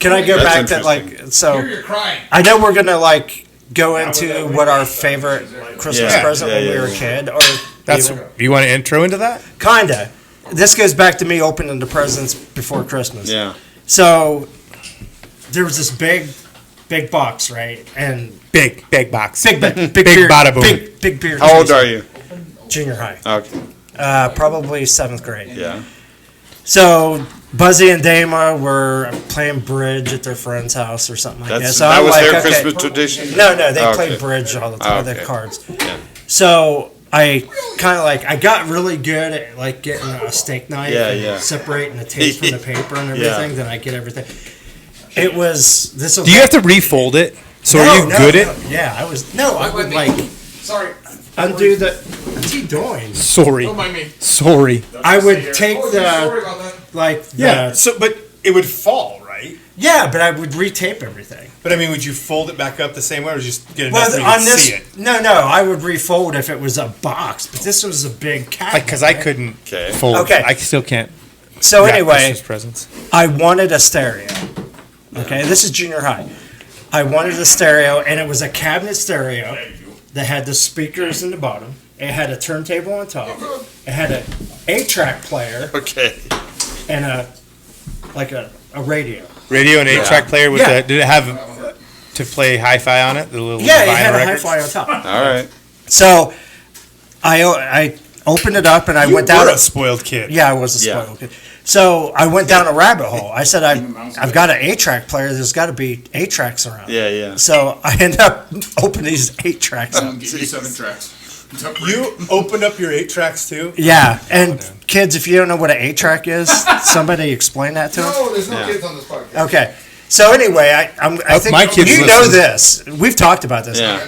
Can I go back to interesting. so? You're crying. I know we're gonna go into what our favorite Christmas Yeah, present yeah, when we yeah, were a yeah. kid, or You want to intro into that? kinda. This goes back to me opening the presents before Christmas. Yeah. So there was this big box, right? And Big box. big Big bada boom. big beer. How old are you? Junior high. Okay. Probably 7th grade. Yeah. So Buzzy and Dama were playing bridge at their friend's house or something like that. So That I'm was like, their okay. Christmas tradition? No, they Okay. played bridge all the time. Okay. Their cards. Yeah. So I kind of I got really good at getting a steak knife and separating the tape from the paper and everything. Then I get everything. This was. Do you have to refold it? So are you good at? Yeah, I was. No, I would Sorry. undo the. What's he doing? Sorry. Don't mind me. Sorry. I would take Oh, the sorry about that. Yeah. So, but it would fall, right? yeah, but I would retape everything. But I mean, would you fold it back up the same way, or just get enough Well, where you on could this, see it? no, I would refold if it was a box, but this was a big cabinet. Because I right? couldn't Okay. fold. Okay. I still can't. So wrap anyway, Christmas presents. I wanted a stereo. Okay, this is junior high. I wanted a stereo, and it was a cabinet stereo that had the speakers in the bottom. It had a turntable on top. It had a 8-track player Okay. and a radio. Radio and 8-track player with Yeah. did it have to play hi-fi on it? The little Yeah, it vinyl had a records? hi-fi on top. All right. So I opened it up and I went down. You're a spoiled kid. Yeah, I was a Yeah. spoiled kid. So I went down a rabbit hole. I said, I've got an 8-track player. There's got to be 8 tracks around. Yeah. So I ended up opening these 8 tracks. I'll give you 7 tracks. You opened up your 8 tracks too? Yeah, and kids, if you don't know what an 8-track is, somebody explain that to them. No, there's no Yeah. kids on this podcast. Okay. So anyway, I think my kids you know listen. this. We've talked about this. Yeah.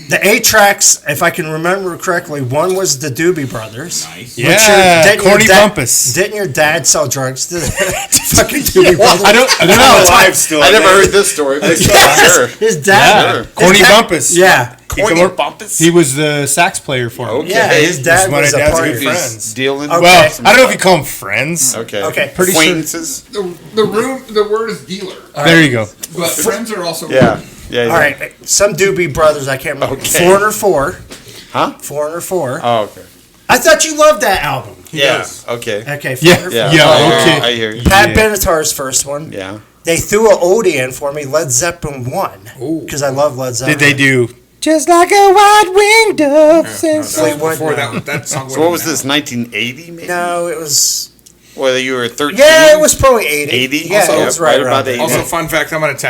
The 8-tracks, if I can remember correctly, one was the Doobie Brothers. Nice. Yeah, Didn't your Corny dad- Bumpus. Didn't your dad sell drugs to the fucking Doobie Brothers? I don't know. Alive still. I never heard this story, but Yes, sure. his dad. Sure. his Corny dad- Bumpus. Yeah. Corny Bumpus? He was the sax player for him. Okay. Yeah, his dad my was a dad's party. good friends. Dealing. Okay. Well, I don't know if you call them friends. Okay. Okay, pretty sure- Acquaintances. The word is dealer. There you go. But friends are also. Yeah. Yeah. All right, some Doobie Brothers, I can't remember. Okay. Foreigner 4. Huh? Foreigner 4. Oh, okay. I thought you loved that album. Yeah. does. Okay. Okay, Yeah. Foreigner Yeah. 4. Yeah, okay. I hear you. Pat Yeah. Benatar's first one. Yeah. They threw an oldie in for me, Led Zeppelin 1. Because I love Led Zeppelin. Did they do just like a white-winged dove? Fleetwood Before Mac. that song. So what was this? 1980 maybe? No, it was. Whether you were 13. Yeah, it was probably 80. 80? Yeah, Also, it was right right around about there. 80. Also, fun fact, I'm about to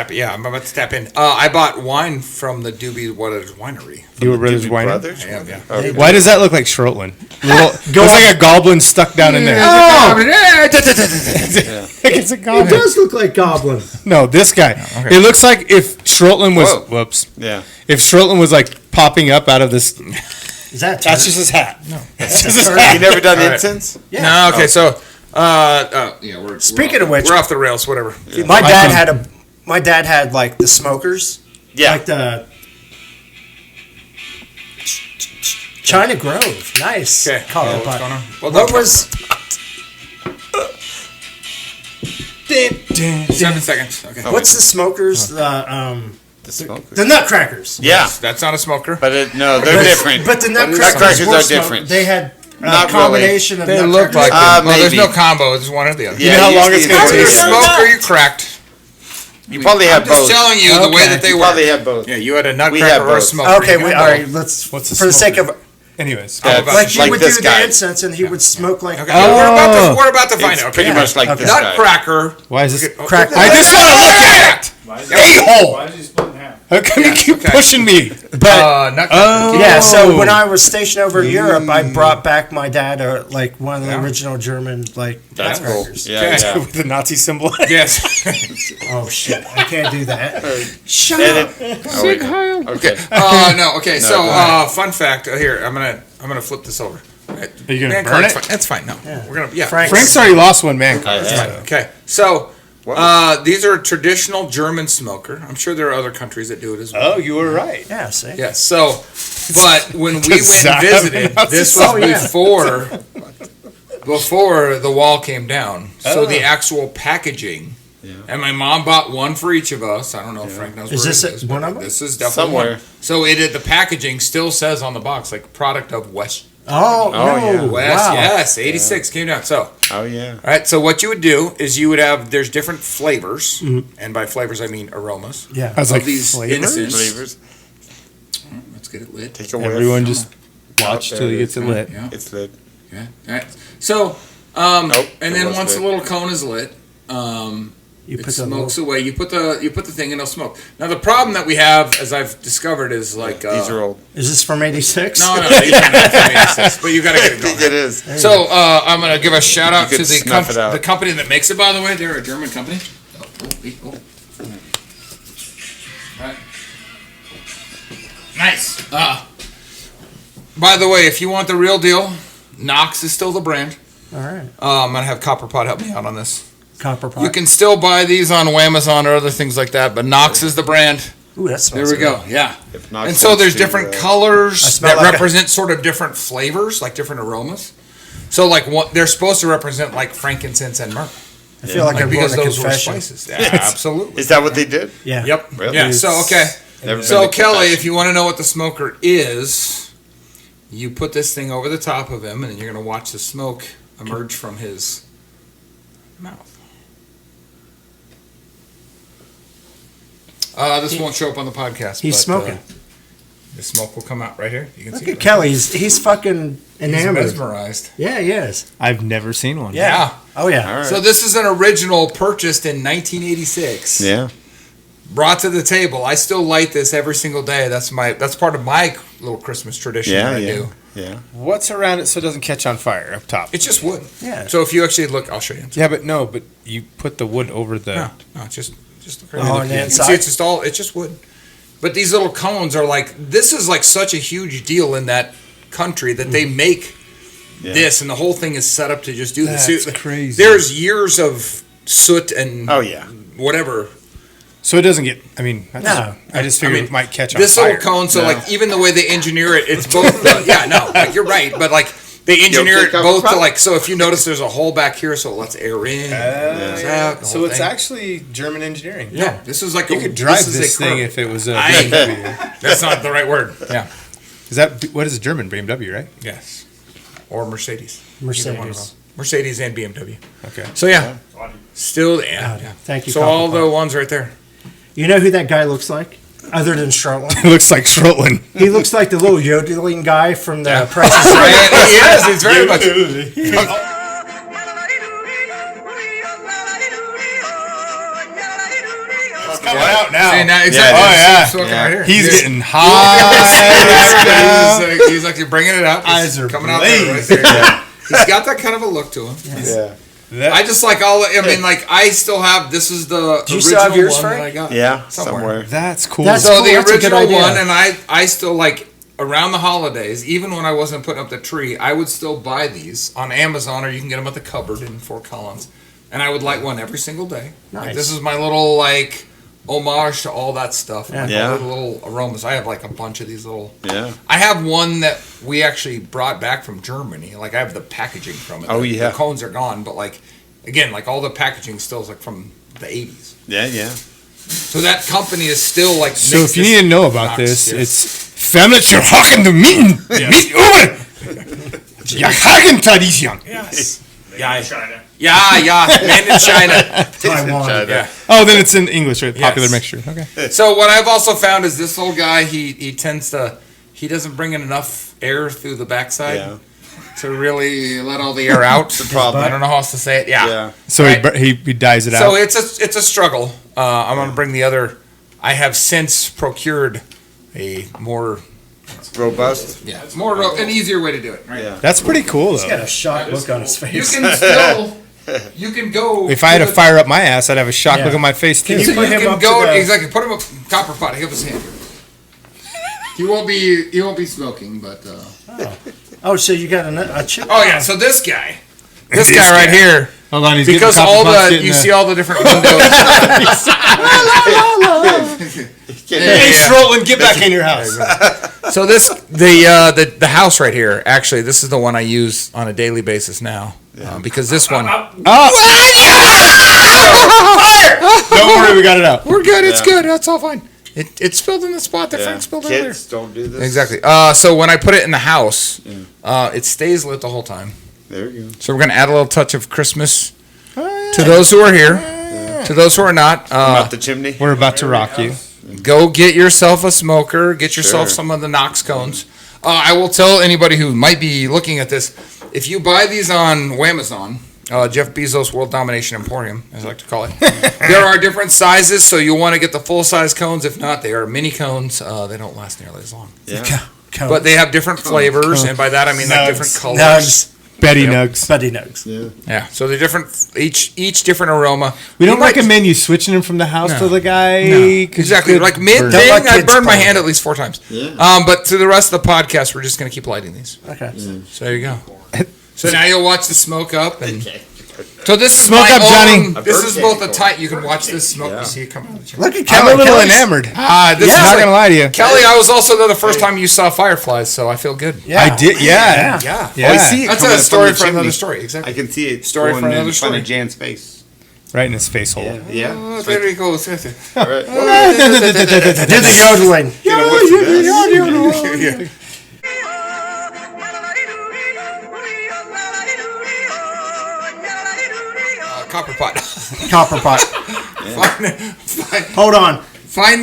tap in. I bought wine from the Doobie Brothers winery. You were Brothers Doobie Winery? Brothers? I am, yeah. Okay. Why does that look like Schroetlin? Looks like a goblin stuck down in there. Oh, It's a it goblin. does look like Goblin. No, this guy. okay. It looks like if Schroetlin was. Whoa. Whoops. Yeah. If Schroetlin was like popping up out of this. Is that That's just his hat. No. That's just his turd. hat. You never done All right. incense? Yeah. No, okay, so yeah, we're Speaking we're of which- we're off the rails. Whatever. My I dad can- had My dad had like the smokers. Yeah. Like the China Grove. Nice. Okay. Call it What's by- going on? Well What done. was 7 seconds? Okay. what's the smokers? The smoker. The Nutcrackers. Yeah. That's not a smoker. But no, they're different. But the Nutcrackers, Nutcrackers were are smoke- different. They had a Not combination of They Nutcrackers. look like Uh, them. Well, there's maybe. no combo. It's one or the other. Yeah, know how long usually it's gonna Either take? you it's- smoke or you cracked. You probably have I'm just both. telling you the way Okay. that they You were. probably have both. Yeah, you had a We nutcracker have or a both. smoker. Okay, You can all have right. both. Let's What's the for the sake smoker? of Anyways. That's like you like would this do guy. the incense and he would smoke like Okay, we're about to find It's out. pretty Okay. much like Okay. this guy. Nutcracker. Why is this? crack. I just want to look at it! A-hole! Why did you split in half? How come you keep okay. pushing me? But Nutcracker. yeah, so Oh. when I was stationed over in Europe, I brought back my dad like one of the Yeah. original German like That's cool. Nutcrackers. Yeah, Okay. yeah. With the Nazi symbol. Yes. Oh shit! I can't do that. Shut And up. oh, wait, no. Okay. No. Okay. No, So, go ahead. fun fact. Here, I'm gonna flip this over. Right. Are you gonna Man burn card's it? fine. That's fine. No, we're gonna. Yeah. Frank. Frank's already lost one man I card. have. Okay. So, What? these are a traditional German smoker. I'm sure there are other countries that do it as well. Oh, you were right. Yeah. See. Yes. So, but when we Does went and that have visited, enough this to was say? Oh, yeah. before the wall came down. So the actual packaging And my mom bought one for each of us. I don't know if Frank knows Is where this it is. one but of them? This is definitely Somewhere. one. So the packaging still says on the box, like, product of West. Oh, no. yeah. West, Wow. yes, 86 came down. So, Oh, yeah. all right, so what you would do is you would have, there's different flavors. And by flavors, I mean aromas. Yeah. I was Of like, these flavors? incense. Flavors. Let's get it lit. Take a whiff. Everyone just watch Oh, till he there it gets it lit. Yeah. It's lit. Yeah. All right. So, Oh, and it then was once lit. the little cone is lit, You it put the smokes away. You put the thing and it'll smoke. Now the problem that we have, as I've discovered, is like These are old. Is this from 86? no, these are not from 86, but you got to get it going. It is. So I'm gonna give a shout out You to could the snuff it out. the company that makes it. By the way, they're a German company. Oh. Right. Nice. By the way, if you want the real deal, Knox is still the brand. All right. I'm gonna have Copper Pot help me out on this. Copper pot. You can still buy these on Amazon or other things like that, but Knox is the brand. Ooh, that There smells we go. good. Yeah. If not, And so there's to, different I colors smell that like represent sort of different flavors, like different aromas. So like what they're supposed to represent, like frankincense and myrrh, I feel like I'm going because to those were confession. spices. Yeah, absolutely. Is that what they did? Yeah. Yep. Really? Yeah. So okay. Never So been to Kelly, confession. if you want to know what the smoker is, you put this thing over the top of him, and then you're going to watch the smoke emerge from his mouth. This won't show up on the podcast. He's but, smoking. The smoke will come out right here. You can Look see at it. Kelly. He's fucking He's enamored. mesmerized. Yeah, he is. I've never seen one. Yeah. Oh, yeah. All right. So this is an original purchased in 1986. Yeah. Brought to the table. I still light this every single day. That's part of my little Christmas tradition Yeah, that I yeah. do. Yeah. What's around it so it doesn't catch on fire up top? It's just wood. Yeah. So if you actually look, I'll show you. Yeah, but you put the wood over the. No, it's just look Oh, right on there. the You can see inside? it's just wood. But these little cones are like, this is like such a huge deal in that country that they make Yeah. this, and the whole thing is set up to just do this. That's crazy. There's years of soot and Oh, yeah. whatever. So it doesn't get. I mean, No. I just figured it might catch on This fire. little cone, so No. like even the way they engineer it, it's both. Like you're right, but like they engineer take it out both the to front? like. So if you notice, there's a hole back here, so it lets air in. and Yeah. out, the So whole it's thing. actually German engineering. Yeah, this is like You a, could drive is this a thing curve. if it was a I- BMW. That's not the right word. Yeah. Is that what is a German BMW, right? Yes. Or Mercedes. Mercedes. Either one of them. Mercedes and BMW. Okay. So yeah, still yeah. Thank you. So Copper all Pot. the ones right there. You know who that guy looks like? Other than Charlotte. It looks like Schrotland. He looks like the little yodeling guy from the Price is Right? Right. He is. He's very much. Coming out now. See, now, exactly. Yeah, oh, yeah. It's looking Yeah. right here. He's Yeah. getting high. He's like you're bringing it up. Eyes are coming out there right blazing. there. He's got that kind of a look to him. Yeah. I just like all. I mean, like I still have. This is the Do you original still have yours, one that Frank? I got. Yeah. Somewhere. Somewhere. That's cool. That's So cool, the that's a good original idea. one, and I still like around the holidays, even when I wasn't putting up the tree, I would still buy these on Amazon, or you can get them at the cupboard in Fort Collins, and I would light one every single day. Like, Nice. this is my little like homage to all that stuff. Like, Yeah. all the little aromas. I have like a bunch of these little. Yeah. I have one that we actually brought back from Germany. Like I have the packaging from it. Oh, The- yeah. The cones are gone, but like again, like all the packaging still is like from the 80s. Yeah. Yeah. So that company is still like. So makes if you this need to know about Knox, this, yes. it's Femnitzer Haken de Mieten. Miet over. Ja, Haken Tradition. Yes. Yeah. Made in China. Taiwan. Yeah. Oh, then it's in English, right? Popular Yes. mixture. Okay. So what I've also found is this little guy. He tends to. He doesn't bring in enough air through the backside Yeah. to really let all the air out. The problem. I don't know how else to say it. Yeah. Yeah. So Right. he dyes it So out. it's a struggle. I'm gonna bring the other. I have since procured a more Robust. an easier way to do it. Right. Yeah. That's pretty cool, He's got though. a shocked look on his You face. can still. You can go. If I had to fire up my ass, I'd have a shock Yeah. look on my face, too. Can So you put you him can up go to the- exactly. Put him up. Copper pot. Give us a hand. He won't be smoking, but. Oh, so you got a chip? Oh yeah. So this guy. This This guy right guy. here. Hold on, he's Because getting all copper pots, the getting you the- see all the different windows. Hey, Schrotland, get back in your house. So this the house right here. Actually, this is the one I use on a daily basis now because this one. Oh, Don't worry, we got it out. We're good. It's Yeah. good. That's all fine. It's spilled in the spot that Yeah. Frank spilled earlier. Kids, don't do this. Exactly. So when I put it in the house, it stays lit the whole time. There you go. So we're gonna add a little touch of Christmas to those who are here. To those who are not, About the chimney. We're about to rock you. go get yourself a smoker. Get yourself Sure. some of the Knox cones. I will tell anybody who might be looking at this, if you buy these on Amazon, Jeff Bezos World Domination Emporium, as I like to call it, there are different sizes, so you'll want to get the full-size cones. If not, they are mini cones. They don't last nearly as long. Yeah. But they have different flavors, and by that I mean like Nugs. different colors. Nugs. Betty Yep. Nugs. Buddy Nugs. Yeah. Yeah, so they're different, each different aroma. We don't You might- recommend you switching them from the house No. to the guy. No, 'cause exactly. you could Like mid burn thing, let I kids burned my play. hand at least 4 times. Yeah. But to the rest of the podcast, we're just going to keep lighting these. Okay. So there you go. So now you'll watch the smoke up, and so this is Smoke my up, Johnny. own- This is birthday both a corn. tight. You can watch this smoke. Yeah. You see it coming out of the chimney. Look at I'm Kelly. a little Kelly's- enamored. This I'm is not like- gonna lie to you. Kelly, I was also there the first time you saw fireflies, so I feel good. Yeah. I did. Yeah. Yeah. Yeah. I see it That's coming a from story the for another chimney. story. Exactly. I can see it. Story going for another in front story. of Jan's face. Right in his face hole. Yeah. Yeah. Oh, there he goes. All right. Did the yodeling. Yeah. Copper pot. Copper pot. Find Hold on.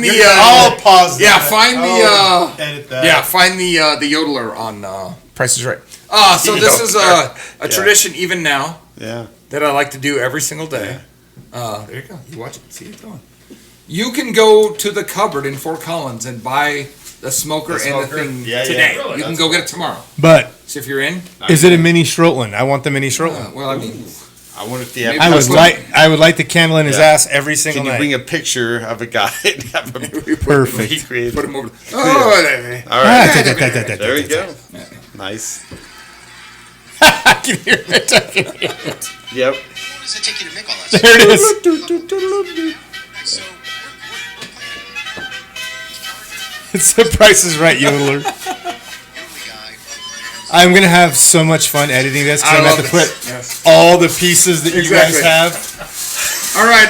the. All pause. Yeah, find the. Edit that. Yeah, find the yodeler on Price is Right. So this is a tradition even now Yeah. that I like to do every single day. There you go. You watch it. See it going. You can go to the cupboard in Fort Collins and buy the smoker, The and the smoker? thing Yeah, yeah. today. Really? You can That's go get it tomorrow. But So if you're in, is it a mini Strotland? I want the mini Strotland. well, I mean, I wonder if the Maybe I would that's what- light the candle in his Yeah. ass every single Can you night. bring a picture of a guy and have him Perfect. recreate? put him over. Oh, there. All right. Ah, There we go. Nice. I can hear it. Yep. What does it take you to make all that There it is. So It's the Price is Right yodeler. we're the guy. I'm gonna have so much fun editing this because I I'm gonna love have to put this. Yes. all the pieces that you guys Exactly. have. All right,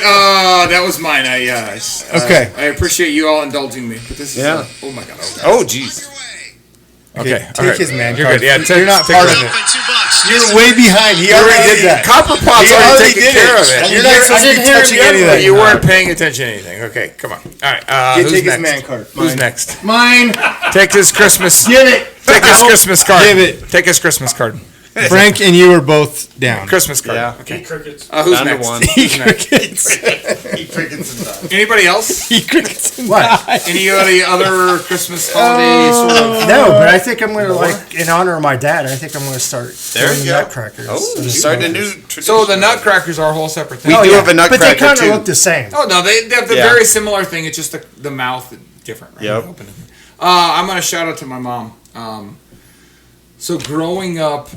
that was mine. Okay. I appreciate you all indulging me, but this is Yeah. oh my god. Okay. Oh, jeez. Okay. Take his man You're card. good. Yeah, You're not part of it. $2. You're way behind. He already did that. Copper Pot's He already already taken did care it. of it. And you're not supposed to be touching any of that. You weren't paying attention to anything. Okay, come on. All right. Who's Take his next? man card. Who's Mine. next? Mine. Take his Christmas. Give it. Take his Christmas card. Give it. Take his Christmas card. Frank and you are both down. Christmas card. Yeah. Okay. Crickets. Who's Down to next? one. Who's next? Eat crickets and Anybody else? What? Any other Christmas holiday sort of? No, but I think I'm going to, like, in honor of my dad, I think I'm going to start There doing you the go. nutcrackers. Oh, and you're the starting a smokers. new tradition. So the nutcrackers are a whole separate thing. We do have a But they nutcracker kind of too. look the same. Oh no, they have the Yeah. very similar thing. It's just the mouth is different, right? Yep. Open it. I'm gonna shout out to my mom. So growing up,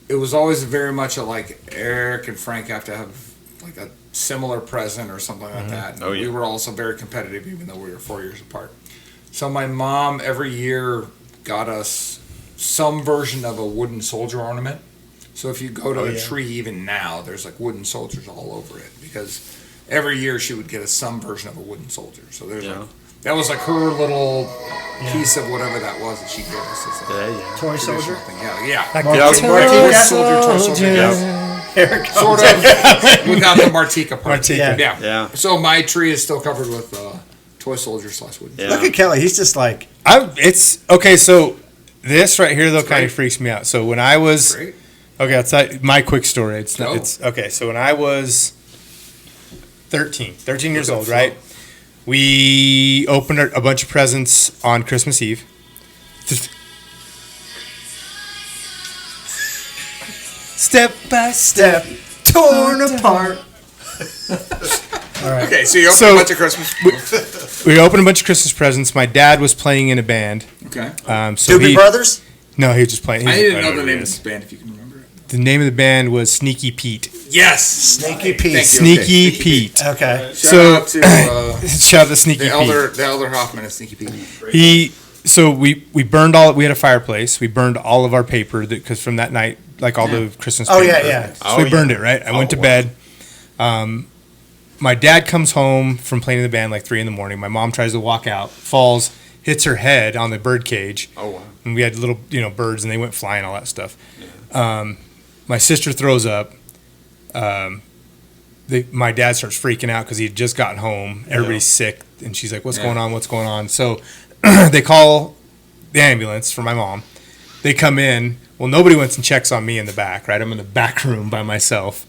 it was always very much a like Eric and Frank have to have like a similar present or something like that. Oh, yeah. We were also very competitive, even though we were 4 years apart. So my mom every year got us some version of a wooden soldier ornament. So if you go to the tree even now, there's like wooden soldiers all over it because every year she would get us some version of a wooden soldier. So there's Yeah. like that was like her little piece of whatever that was that she gave us. As a Yeah, yeah. Toy traditional soldier? thing. Yeah. Martika Toy soldier. Yeah. Here it Sort comes. of without the Martika part. Martika. Yeah. Yeah. So my tree is still covered with toy soldier / wooden. Yeah. Look at Kelly. He's just like, It's okay. So this right here though kind of freaks me out. So when I was Great. okay, I'll tell you my quick story. It's not. Go. It's okay. So when I was 13 years old, right? We opened a bunch of presents on Christmas Eve. Step by step. torn apart. Okay, so you opened So- a bunch of Christmas. We opened a bunch of Christmas presents. My dad was playing in a band. Okay. So Doobie Brothers? No, he was just playing. I need to know don't the who name it of is. this band if you can remember it. The name of the band was Sneaky Pete. Yes. Sneaky Pete. Thank you. Sneaky Okay, Pete. Okay. Shout So- out to Shout out to Sneaky the Pete. elder Hoffman and Sneaky Pete. We burned all. We had a fireplace. We burned all of our paper because from that night, like all the Christmas. Oh, paper. yeah, yeah. So we burned it. Right. I went to wow. bed. my dad comes home from playing in the band like 3 a.m. My mom tries to walk out, falls, hits her head on the bird cage. Oh, wow. And we had little, birds, and they went flying, all that stuff. My sister throws up. My dad starts freaking out because he had just gotten home. Everybody's sick, and she's like, "What's going on? What's going on?" So they call the ambulance for my mom. They come in. Well, nobody went and checks on me in the back, right? I'm in the back room by myself.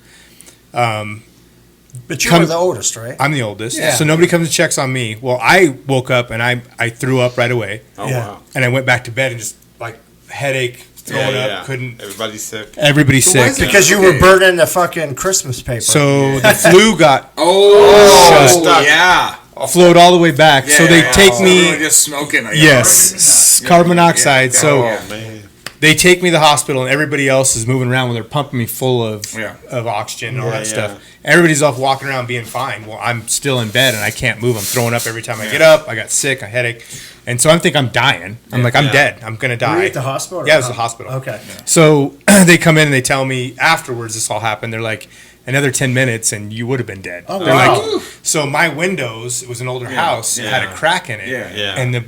But you were the oldest, right? I'm the oldest, Yeah. so nobody comes and checks on me. Well, I woke up and I threw up right away, Oh, Yeah. wow. and I went back to bed and just like headache, throwing up, couldn't. Everybody's sick. Everybody's So why sick. is it- Because you were burning the fucking Christmas paper. So the flu got Oh, Shut. yeah. flowed all the way back. So they take So me. they were just smoking. Like, Yes, yeah. carbon monoxide. Yeah. So Oh, man. they take me to the hospital, and everybody else is moving around when they're pumping me full of Yeah. oxygen and all Yeah, that stuff. Everybody's off walking around being fine. Well, I'm still in bed and I can't move. I'm throwing up every time I get up. I got sick, a headache, and so I think I'm dying. I'm like, I'm Yeah. dead. I'm gonna were you die. at the hospital? or Yeah, it was not? the hospital. Okay. So they come in and they tell me afterwards this all happened. They're like, another 10 minutes and you would have been dead. Oh, They're wow. like, so my windows, it was an older house, it had a Yeah. crack in it. Yeah. Yeah. And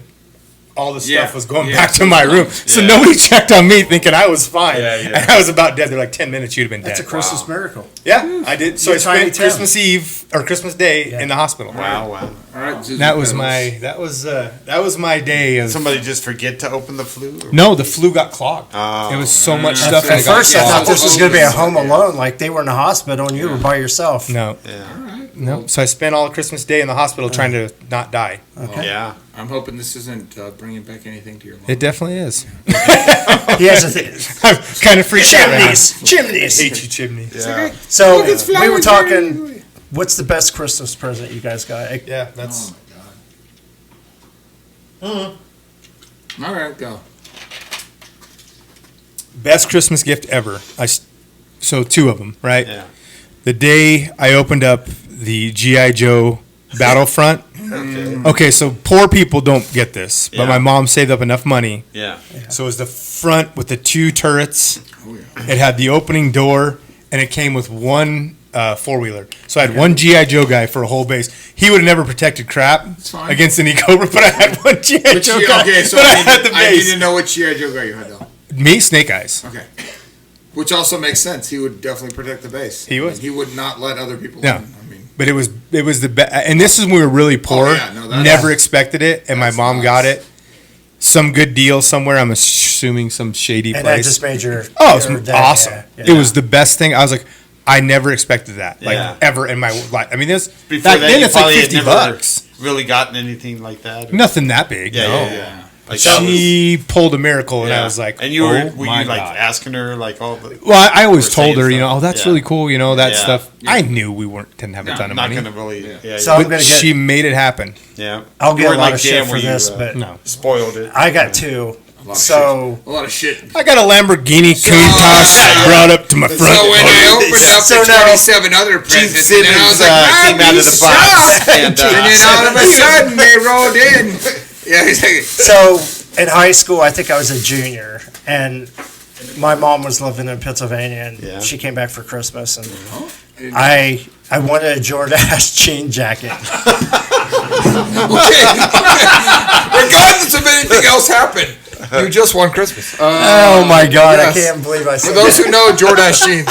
all the stuff Yeah. was going Yeah. back to my room. So Yeah. nobody checked on me thinking I was fine. Yeah, yeah. And I was about dead. They're like, 10 minutes, you'd have been That's a dead. Christmas miracle. Yeah, I did. So I You're tiny spent Tim. Christmas Eve or Christmas Day Yeah. in the hospital. Wow, wow. All right, Susan That was Petals. that was my day of. Somebody just forget to open the flue? Or? No, the flu got clogged. Oh. It was so much stuff. At that got first, I clogged. thought this was going to be a home alone, like they were in the hospital and you were by yourself. No, Yeah. no. So I spent all Christmas Day in the hospital trying to not die. Okay. Yeah. I'm hoping this isn't bringing back anything to your life. It definitely is. He has a thing. I'm kind of freaked out right now. Chimneys. Hate you, chimney. Yeah. So we were talking. What's the best Christmas present you guys got? Yeah, that's. All right, go. Best Christmas gift ever. So 2 of them, right? Yeah. The day I opened up the G.I. Joe Battlefront. Okay, so poor people don't get this, but Yeah. my mom saved up enough money. Yeah. So it was the front with the 2 turrets. Oh, yeah. It had the opening door, and it came with one 4-wheeler. So I had one G.I. Joe guy for a whole base. He would have never protected crap fine. against any Cobra, but I had one G.I. Joe guy. Okay, so but I I had the I base. didn't know what G.I. Joe guy you had, though. Me, Snake Eyes. Okay. Which also makes sense. He would definitely protect the base. He would. I mean, he would not let other people No. in. I mean, But it was the best, and this is when we were really poor. yeah, no, that's- Never expected it, and my That's mom nice. got it. Some good deal somewhere. I'm assuming some shady And that place. just made your. Oh, it's your day, awesome! yeah. It was the best thing. I was like, I never expected that, like Yeah. ever in my life. I mean, this Before back that, then you it's like probably had $50. never really gotten anything like that. Nothing that big. Yeah, no. yeah, yeah. Like that was- She pulled a miracle, and yeah. I was like, and you were, oh were my you like God. asking her like all the? Well, I always Or told her, saying you know, stuff. oh, that's Yeah. really cool, you know, that Yeah. stuff. Yeah. I knew we didn't have a ton of Not money, gonna really. Yeah. So yeah. I'm but gonna get. she made it happen. Yeah. I'll You get a weren't lot like of shit Dan for where you, this, but No. spoiled it. I got 2. a lot of So shit. A lot of shit. I got a Lamborghini Countach brought up to my front. So when I opened up So the now- 27 other presents, and then I was Simmons, like, came out of the box. And then all of a sudden, they rolled in. Yeah, he's like, So in high school, I think I was a junior, and my mom was living in Pennsylvania, and Yeah. she came back for Christmas, and I wanted a Jordache jean jacket. okay. Regardless of anything else happened, you just won Christmas. Oh my God, yes. I can't believe I For said those that. who know Jordache jeans,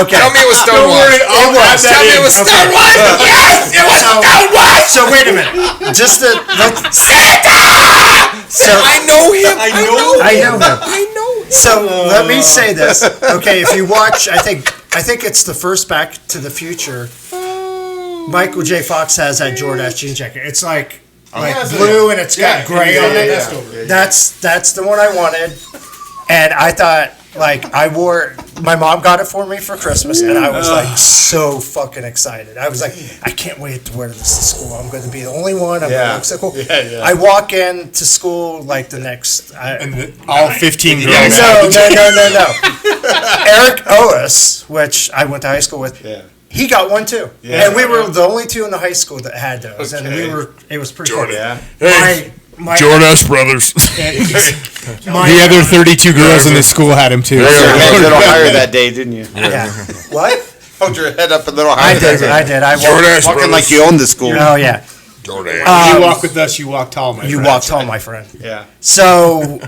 Okay. tell me it was Stonewall. It was. Tell me it was Stonewall. Yes, it was Stonewall. So wait a minute. Just to so I know him. I know him. I know him. So let me say this. Okay, if you watch, I think it's the first Back to the Future. Michael J. Fox has that Jordache jean jacket. It's like blue and it's got gray on it. That's the one I wanted, and I thought like I wore. My mom got it for me for Christmas, and I was like so fucking excited. I was like, I can't wait to wear this to school. I'm going to be the only one. I'm going to look so cool. Yeah, yeah. I walk into school like the next. All 15 girls. No. Eric Otis, which I went to high school with, Yeah. he got one too. Yeah. And we were the only 2 in the high school that had those. And Okay. it was pretty cool. Yeah. My Jordache brothers. my, The other 32 girls in this school had him too. You were a little higher that day, didn't you? yeah. What? Hold your head up a little I higher. did. I Jordache walked. Walking like you own the school. Oh yeah. Jordan. you walk with us, you walk tall, my You friend. walk tall, my friend. Yeah. So,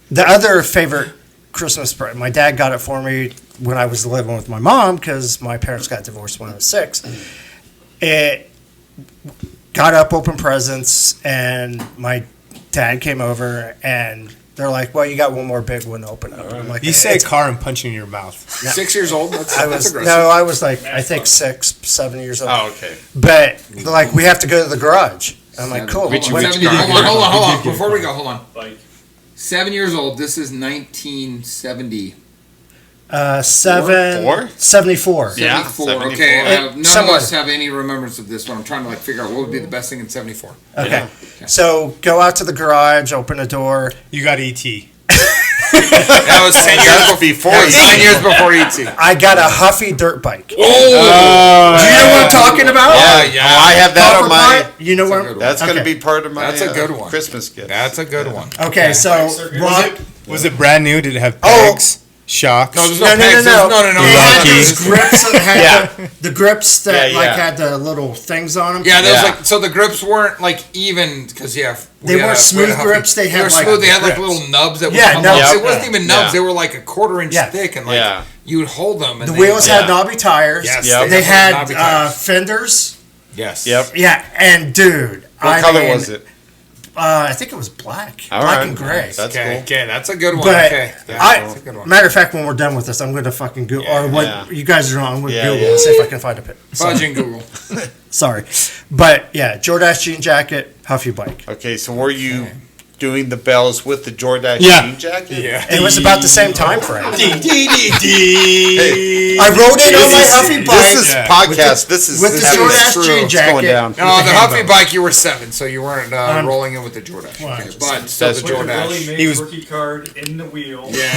the other favorite Christmas present, my dad got it for me when I was living with my mom because my parents got divorced when I was 6. It got up, opened presents, and my dad came over and they're like, "Well, you got one more big one to open up." I'm like, You say a car and punch in your mouth. 6 years old. That's I was like, I think 6, 7 years old. Oh, okay. But they're like, we have to go to the garage. I'm like, cool. Hold What- on. Before we go, hold on. 7 years old. This is 1970. 74. Yeah. 74. 74. Okay. None Somewhere. of us have any remembrance of this one. I'm trying to figure out what would be the best thing in 74. Okay. So go out to the garage, open the door. You got ET. That was 10 years That's before That was you- 9 years before ET. I got a Huffy dirt bike. Oh, Do you know what I'm talking about? Yeah. Oh, I have that Copper on my. pot? You know That's a what? good one. That's going to Okay. be part of my. That's a good one. Christmas gift. that's a good one. Okay, so Ron, Was it brand new? Did it have Oh. pegs? Shocks? No, there's no, no, no, pegs. no, There's- no. no. It had Lucky. those grips that had Yeah. the grips that Yeah, yeah. had the little things on them. Yeah, there was Yeah. so the grips weren't even because They we weren't had smooth Huffy. grips, they had, were like, smooth. They had grips. little nubs that would Yeah, come nubs. off. Yep. It wasn't even nubs. Yeah. They were like a quarter-inch Yeah. thick, and Yeah. you would hold them. And The they- wheels had Yeah. knobby tires. Yes, Yep. They had knobby tires. fenders. Yes. Yep. Yeah, and dude, What color was it? I think it was black, All black right. and gray. That's Okay. cool. Okay, that's a good one. But Okay. Yeah, that's a good one. matter of fact, when we're done with this, I'm going to fucking Google. Or what Yeah. you guys are on, I'm going to Yeah, Google yeah. and see if I can find a pit. Fudge and Google. Sorry, but yeah, Jordache jean jacket, Huffy bike. Okay, so were you doing the bells with the Jordache Yeah. jean jacket? Yeah. It was about the same time frame. Hey, I rode it on my this Huffy is, bike this is podcast. This is with the this is Jordache true. jean It's going jacket. down. No, the the Huffy handle. bike you were 7, so you weren't rolling in with the Jordache. Well, Okay, but still that's the true. Jordache. He was- rookie card in the wheel. Yeah.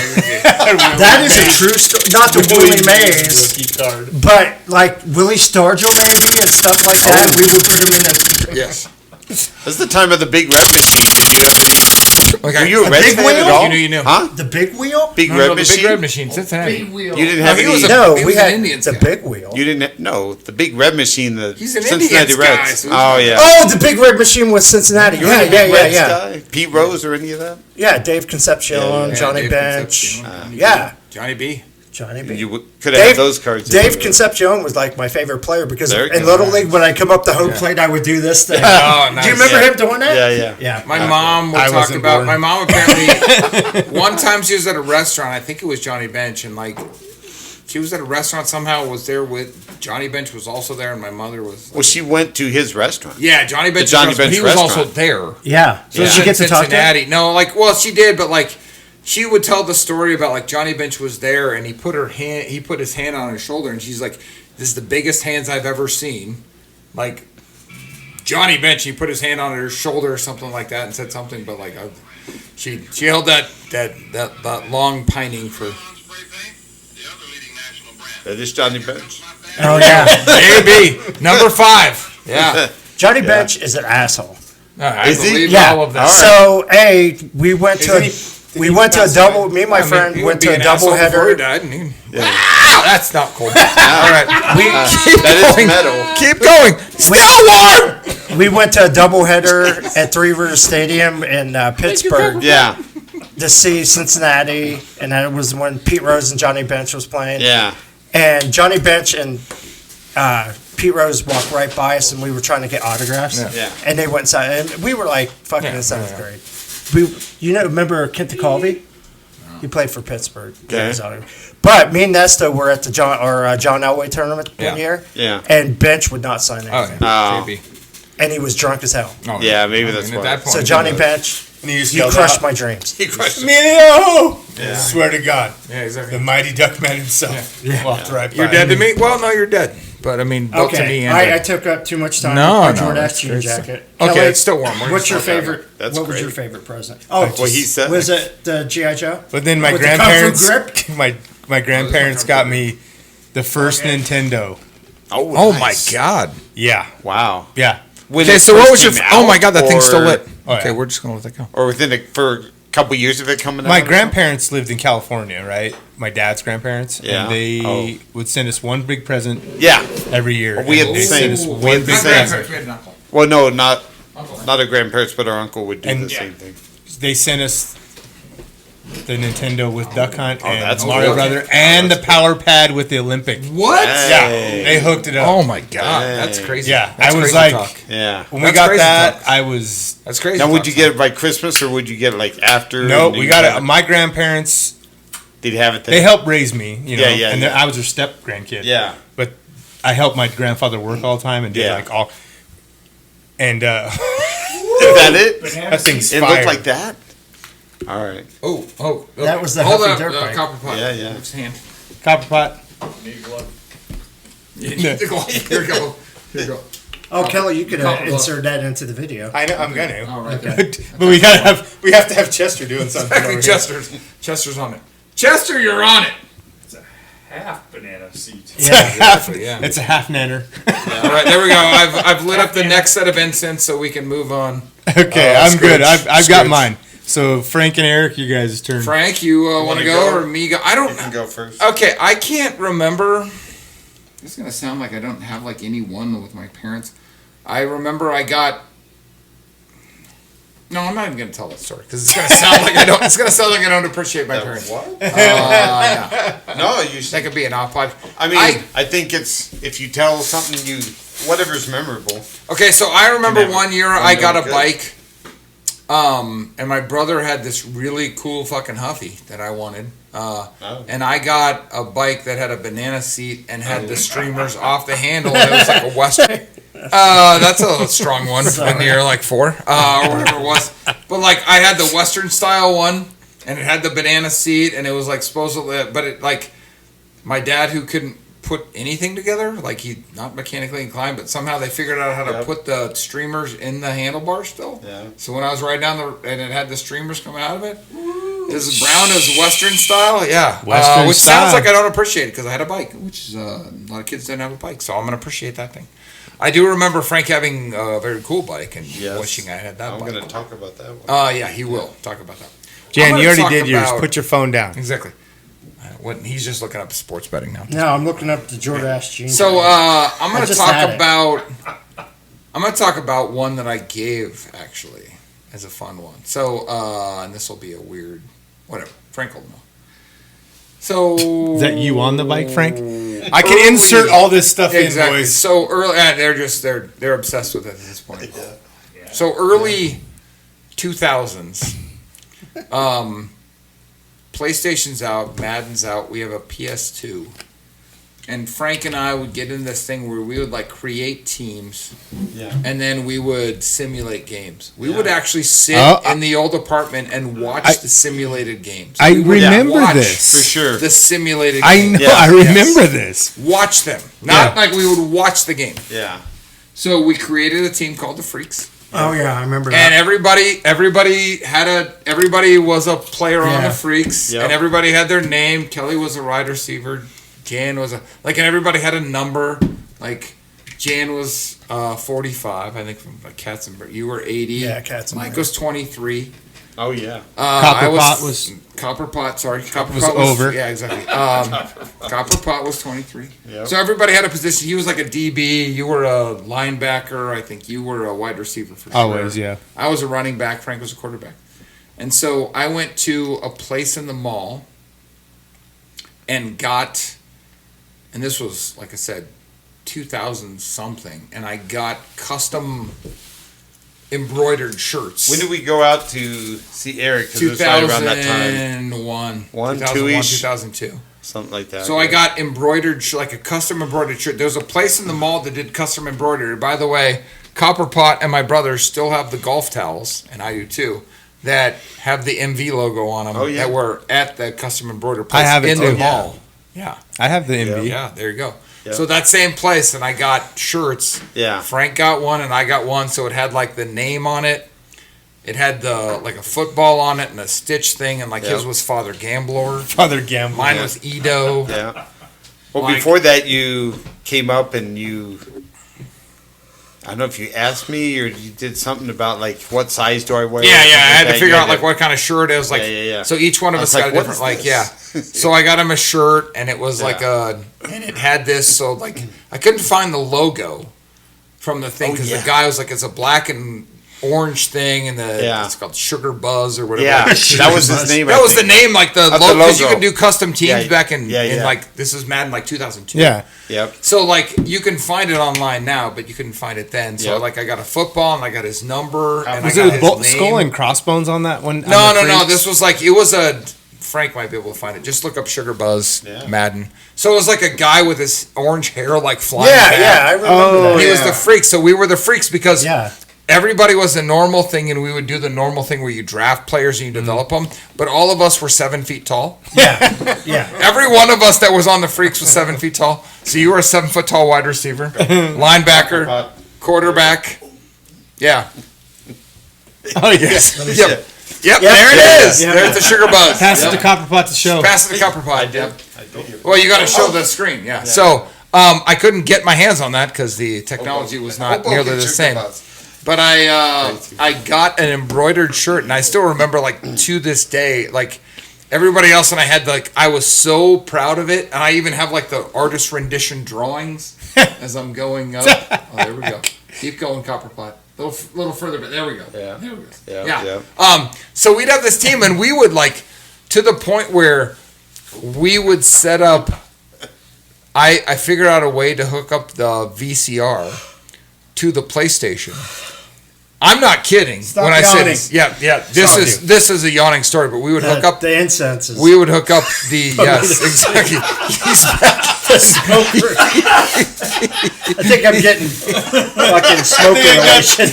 That is a true story. Not the Willie Mays, Rookie card. but like Willie Stargell maybe and stuff like that. We would put him in a Yes. This is the time of the big red machine. Did you have any? Okay. Were you a A Reds big fan wheel? at all? You knew. Huh? the big wheel. Big No, red no, the machine. big red machine, Cincinnati. You didn't have he any. was a- No, he we was an had Indians the guy. big wheel. You didn't. No, the big red machine. The He's an Cincinnati Indians guy, Reds. so he's Oh not- yeah. Oh, the big red machine with Cincinnati. You Yeah, were a yeah, big yeah, Reds yeah. guy? Pete Rose or any of that? Yeah, Dave Concepcion, Yeah, Johnny Dave Bench. Concepcion. Yeah, Johnny B. Johnny Bench. You could have had those cards. if Dave you- Concepcion was like my favorite player because There you in go. Little League, when I come up the home plate, I would do this thing. Oh, nice. Do you remember him doing that? Yeah, yeah. Yeah. My mom would I talk wasn't about. born. My mom apparently one time she was at a restaurant. I think it was Johnny Bench, and she was at a restaurant somehow. Was there with Johnny Bench was also there, and my mother was. Well, she went to his restaurant. Yeah, Johnny Bench. Johnny restaurant, Bench He was also restaurant. there. Yeah. So Yeah. did you get to talk to him? Cincinnati. No, well, she did, but she would tell the story about Johnny Bench was there, and he put his hand on her shoulder, and she's like, "This is the biggest hands I've ever seen." Johnny Bench, he put his hand on her shoulder or something like that, and said something, but she held that long pining for. That is Johnny Bench. Oh yeah. Maybe number 5. Yeah, Johnny Bench is an asshole. I Is he? believe Yeah. all of that. All right. So we went to Isn't he- we went to a double. Me and my I mean, friend he went would be to a an double asshole before he header. died, and that's not cool. All right, That is metal. keep going. Still warm. We went to a double header at Three Rivers Stadium in Pittsburgh Yeah, to see Cincinnati, and that was when Pete Rose and Johnny Bench was playing. yeah. And Johnny Bench and Pete Rose walked right by us, and we were trying to get autographs. Yeah. And they went inside, and we were like fucking Yeah, in seventh yeah. grade. Remember Kent DeCalvey? He played for Pittsburgh. Okay. But me and Nesta were at the John Elway tournament Yeah. one year, Yeah. and Bench would not sign Oh, anything, yeah. Oh. JB. and he was drunk as hell. Oh, Yeah, maybe that's at why. that point, So he Johnny was- Bench, And he just you yelled crushed out, my dreams. He crushed it. Emilio! Yeah. Swear to God. Yeah, exactly. The mighty Duckman himself walked right by You're dead to me. Well, no, you're dead. But I mean, both to me Okay, and I dead. took up too much time. No, Our no, Jordache that's jean great. jacket. Okay, Kelly, it's still warm. We're What's your just looking at favorite? That's what was great. your favorite present? Oh, What he said. was it the GI Joe? But then my With the Kung Fu grandparents, grip? my grandparents got me the first Nintendo. Oh nice. my God. Yeah, Wow. yeah. When Okay, it so what first was your? came Oh out, my God, that thing's still or- lit. Oh, Okay, yeah. we're just gonna let that go. Or within couple years of it coming out? My or grandparents lived in California, right? My dad's grandparents, Yeah. and they Oh. would send us one big present something? Yeah. every year. We had and the they same. sent us We one had big the My same. grandparents, we had an uncle. Well, no, not Uncle. our grandparents, but our uncle would do And- the same thing. They sent us the Nintendo with Duck Hunt and that's Mario cool. Brother, and the Power Pad with the Olympic. What? Yeah, Hey. they hooked it up. Oh my god, that's Dang. crazy. Yeah, That's I was crazy like- talk. Yeah. When we That's got crazy that, talk. I was That's crazy. Now, would talk, you son. get it by Christmas or would you get it like after? no. and We you got had- it. My grandparents, Did have it then? they helped raise me, you know, Yeah, yeah, and yeah. I was their step grandkid. Yeah. But I helped my grandfather work all the time and did Yeah. like all. And Is that it? that thing's It fire. looked like that. All right. Oh. That was the Hold Huffy up, dirt bike. copper pot. Yeah, yeah. Which hand? Copper pot. You need the glove. Here you go. Here you go. Oh, Kelly, you could Couple of- insert that into the video. I know. I'm gonna. All right. But we have to have Chester doing something. Exactly. over here. Chester's on it. Chester, you're on it. Half banana seat. Exactly. Yeah. It's a half nanner. All right. There we go. I've lit up the next set of incense so we can move on. Okay, Oh, I'm good. Scrooge. I've got Scrooge. mine. So Frank and Eric, you guys' turn. Frank, you want to wanna go go? or me go? I You don't. can go first. Okay, I can't remember. This is gonna sound like I don't have like any one with my parents. I remember I got. No, I'm not even gonna tell that story because it's gonna sound like I don't. It's gonna sound like I don't appreciate my parents. What? Yeah, No, you. that could be an off pod. I mean, I think it's if you tell something whatever's memorable. Okay, so I remember Never. one year Oh, I got no, a good. bike, and my brother had this really cool fucking Huffy that I wanted, and I got a bike that had a banana seat and had the streamers off the handle, and it was like a Western. That's a strong one when you're like 4, or whatever it was. But like I had the Western style one, and it had the banana seat, and it was like supposedly, but it like my dad who couldn't put anything together, like he not mechanically inclined, but somehow they figured out how to Yep. put the streamers in the handlebar still. Yeah. So when I was riding down and it had the streamers coming out of it, it was brown as Western style, yeah. Western which style. sounds like I don't appreciate it because I had a bike, which is a lot of kids didn't have a bike, so I'm gonna appreciate that thing. I do remember Frank having a very cool bike and Yes. wishing I had that I'm bike. going to talk about that one. Yeah, he will talk about that. I'm Jan, gonna you already talk did yours. about- Put your phone down. Exactly. He's just looking up sports betting now. No, I'm looking up the Jordache jeans. So I'm going to just talk had it. about. I'm going to talk about one that I gave actually as a fun one. So and this will be a weird, whatever. Frank will know. So Is that you on the bike, Frank? I can Early- insert all this stuff exactly. in, boys. So early, they're obsessed with it at this point. So early 2000s, PlayStation's out, Madden's out. We have a PS2, and Frank and I would get in this thing where we would like create teams, Yeah. and then we would simulate games. We would actually sit Oh, in the old apartment and watch the simulated games. I We would remember watch this. For sure. The simulated I games. know. Yeah. I remember this. Watch them, not Yeah. like we would watch the game. Yeah. So we created a team called the Freaks, oh yeah, I remember and that. everybody was a player on Yeah. the Freaks, Yep. and everybody had their name. Kelly was a wide receiver. Jan was and everybody had a number. Like Jan was 45, I think, from Katzenberg. You were 80. Yeah, Katzenberg. Mike was 23. Oh, yeah. Copper I Pot was- Copper Pot. Sorry, Copper was Pot over. Yeah, exactly. Copper Pot was 23. Yep. So everybody had a position. He was like a DB. You were a linebacker. I think you were a wide receiver for sure. Always, yeah. I was a running back. Frank was a quarterback. And so I went to a place in the mall and got, and this was, like I said, 2000 something, and I got custom embroidered shirts. When did we go out to see Eric? Because it was right around that time. 2001. One, 2001, two-ish? 2002. Something like that. So I got embroidered, like a custom embroidered shirt. There was a place in the mall that did custom embroidery. By the way, Copper Pot and my brother still have the golf towels, and I do too, that have the MV logo on them. Oh, yeah. That were at the custom embroidery place I have it in too. the mall. Yeah. I have the MV. Yeah, there you go. Yeah. So that same place, and I got shirts. Yeah. Frank got one, and I got one. So it had like the name on it. It had the like a football on it and a stitch thing, and like Yep. his was Father Gambler. Father Gamble. Mine was Edo. Yeah. Well, Like- before that, you came up and you I don't know if you asked me or you did something about like what size do I wear. Yeah, I had to That, figure yeah, out like what kind of shirt it was. Like, Yeah. So each one of I us was got a like, what different, is like, this? So I got him a shirt, and it was like Yeah. and it had this. So like, I couldn't find the logo from the thing because yeah. the guy was like, it's a black and orange thing, and Yeah. it's called Sugar Buzz or whatever. Yeah, that was his name. That was the name, like the the logo, because you logo. could do custom teams Yeah, back in yeah. like, this is Madden like 2002. Yeah. Yep. So like you can find it online now, but you couldn't find it then. So Yep. like I got a football and I got his number and Was I it got with his name. skull and crossbones on that one? No. This was like, it was a. Frank might be able to find it. Just look up Sugar Buzz Yeah. Madden. So it was like a guy with his orange hair like flying back. I remember Oh, He that. was the freak. So we were the freaks because Yeah. everybody was the normal thing, and we would do the normal thing where you draft players and you develop them. But all of us were 7 feet tall. Yeah. Every one of us that was on the freaks was 7 feet tall. So you were a 7 foot tall wide receiver, linebacker, quarterback. Yeah. Oh yes. Yep. Yeah, There it is. yeah. There's the Sugar Buzz. Pass it Yep. to Copper Pot to show. Pass it to Copper Pot. I did. Well, you got to show the screen. Yeah. So I couldn't get my hands on that because the technology was not nearly the same. But I got an embroidered shirt, and I still remember, like, to this day, like, everybody else and I had, like, I was so proud of it, and I even have, like, the artist rendition drawings as I'm going up. Oh, there we go. Keep going, Copperpot. Little further, but there we go. Yeah. There we go. Yeah. So we'd have this team, and we would, like, to the point where we would set up, I figured out a way to hook up the VCR to the PlayStation. I'm not kidding Stop when I yawning. say this. This is a yawning story, but we would hook up. The incense is. We would hook up the yes, exactly. He's back. I think I'm getting fucking smoke inhalation.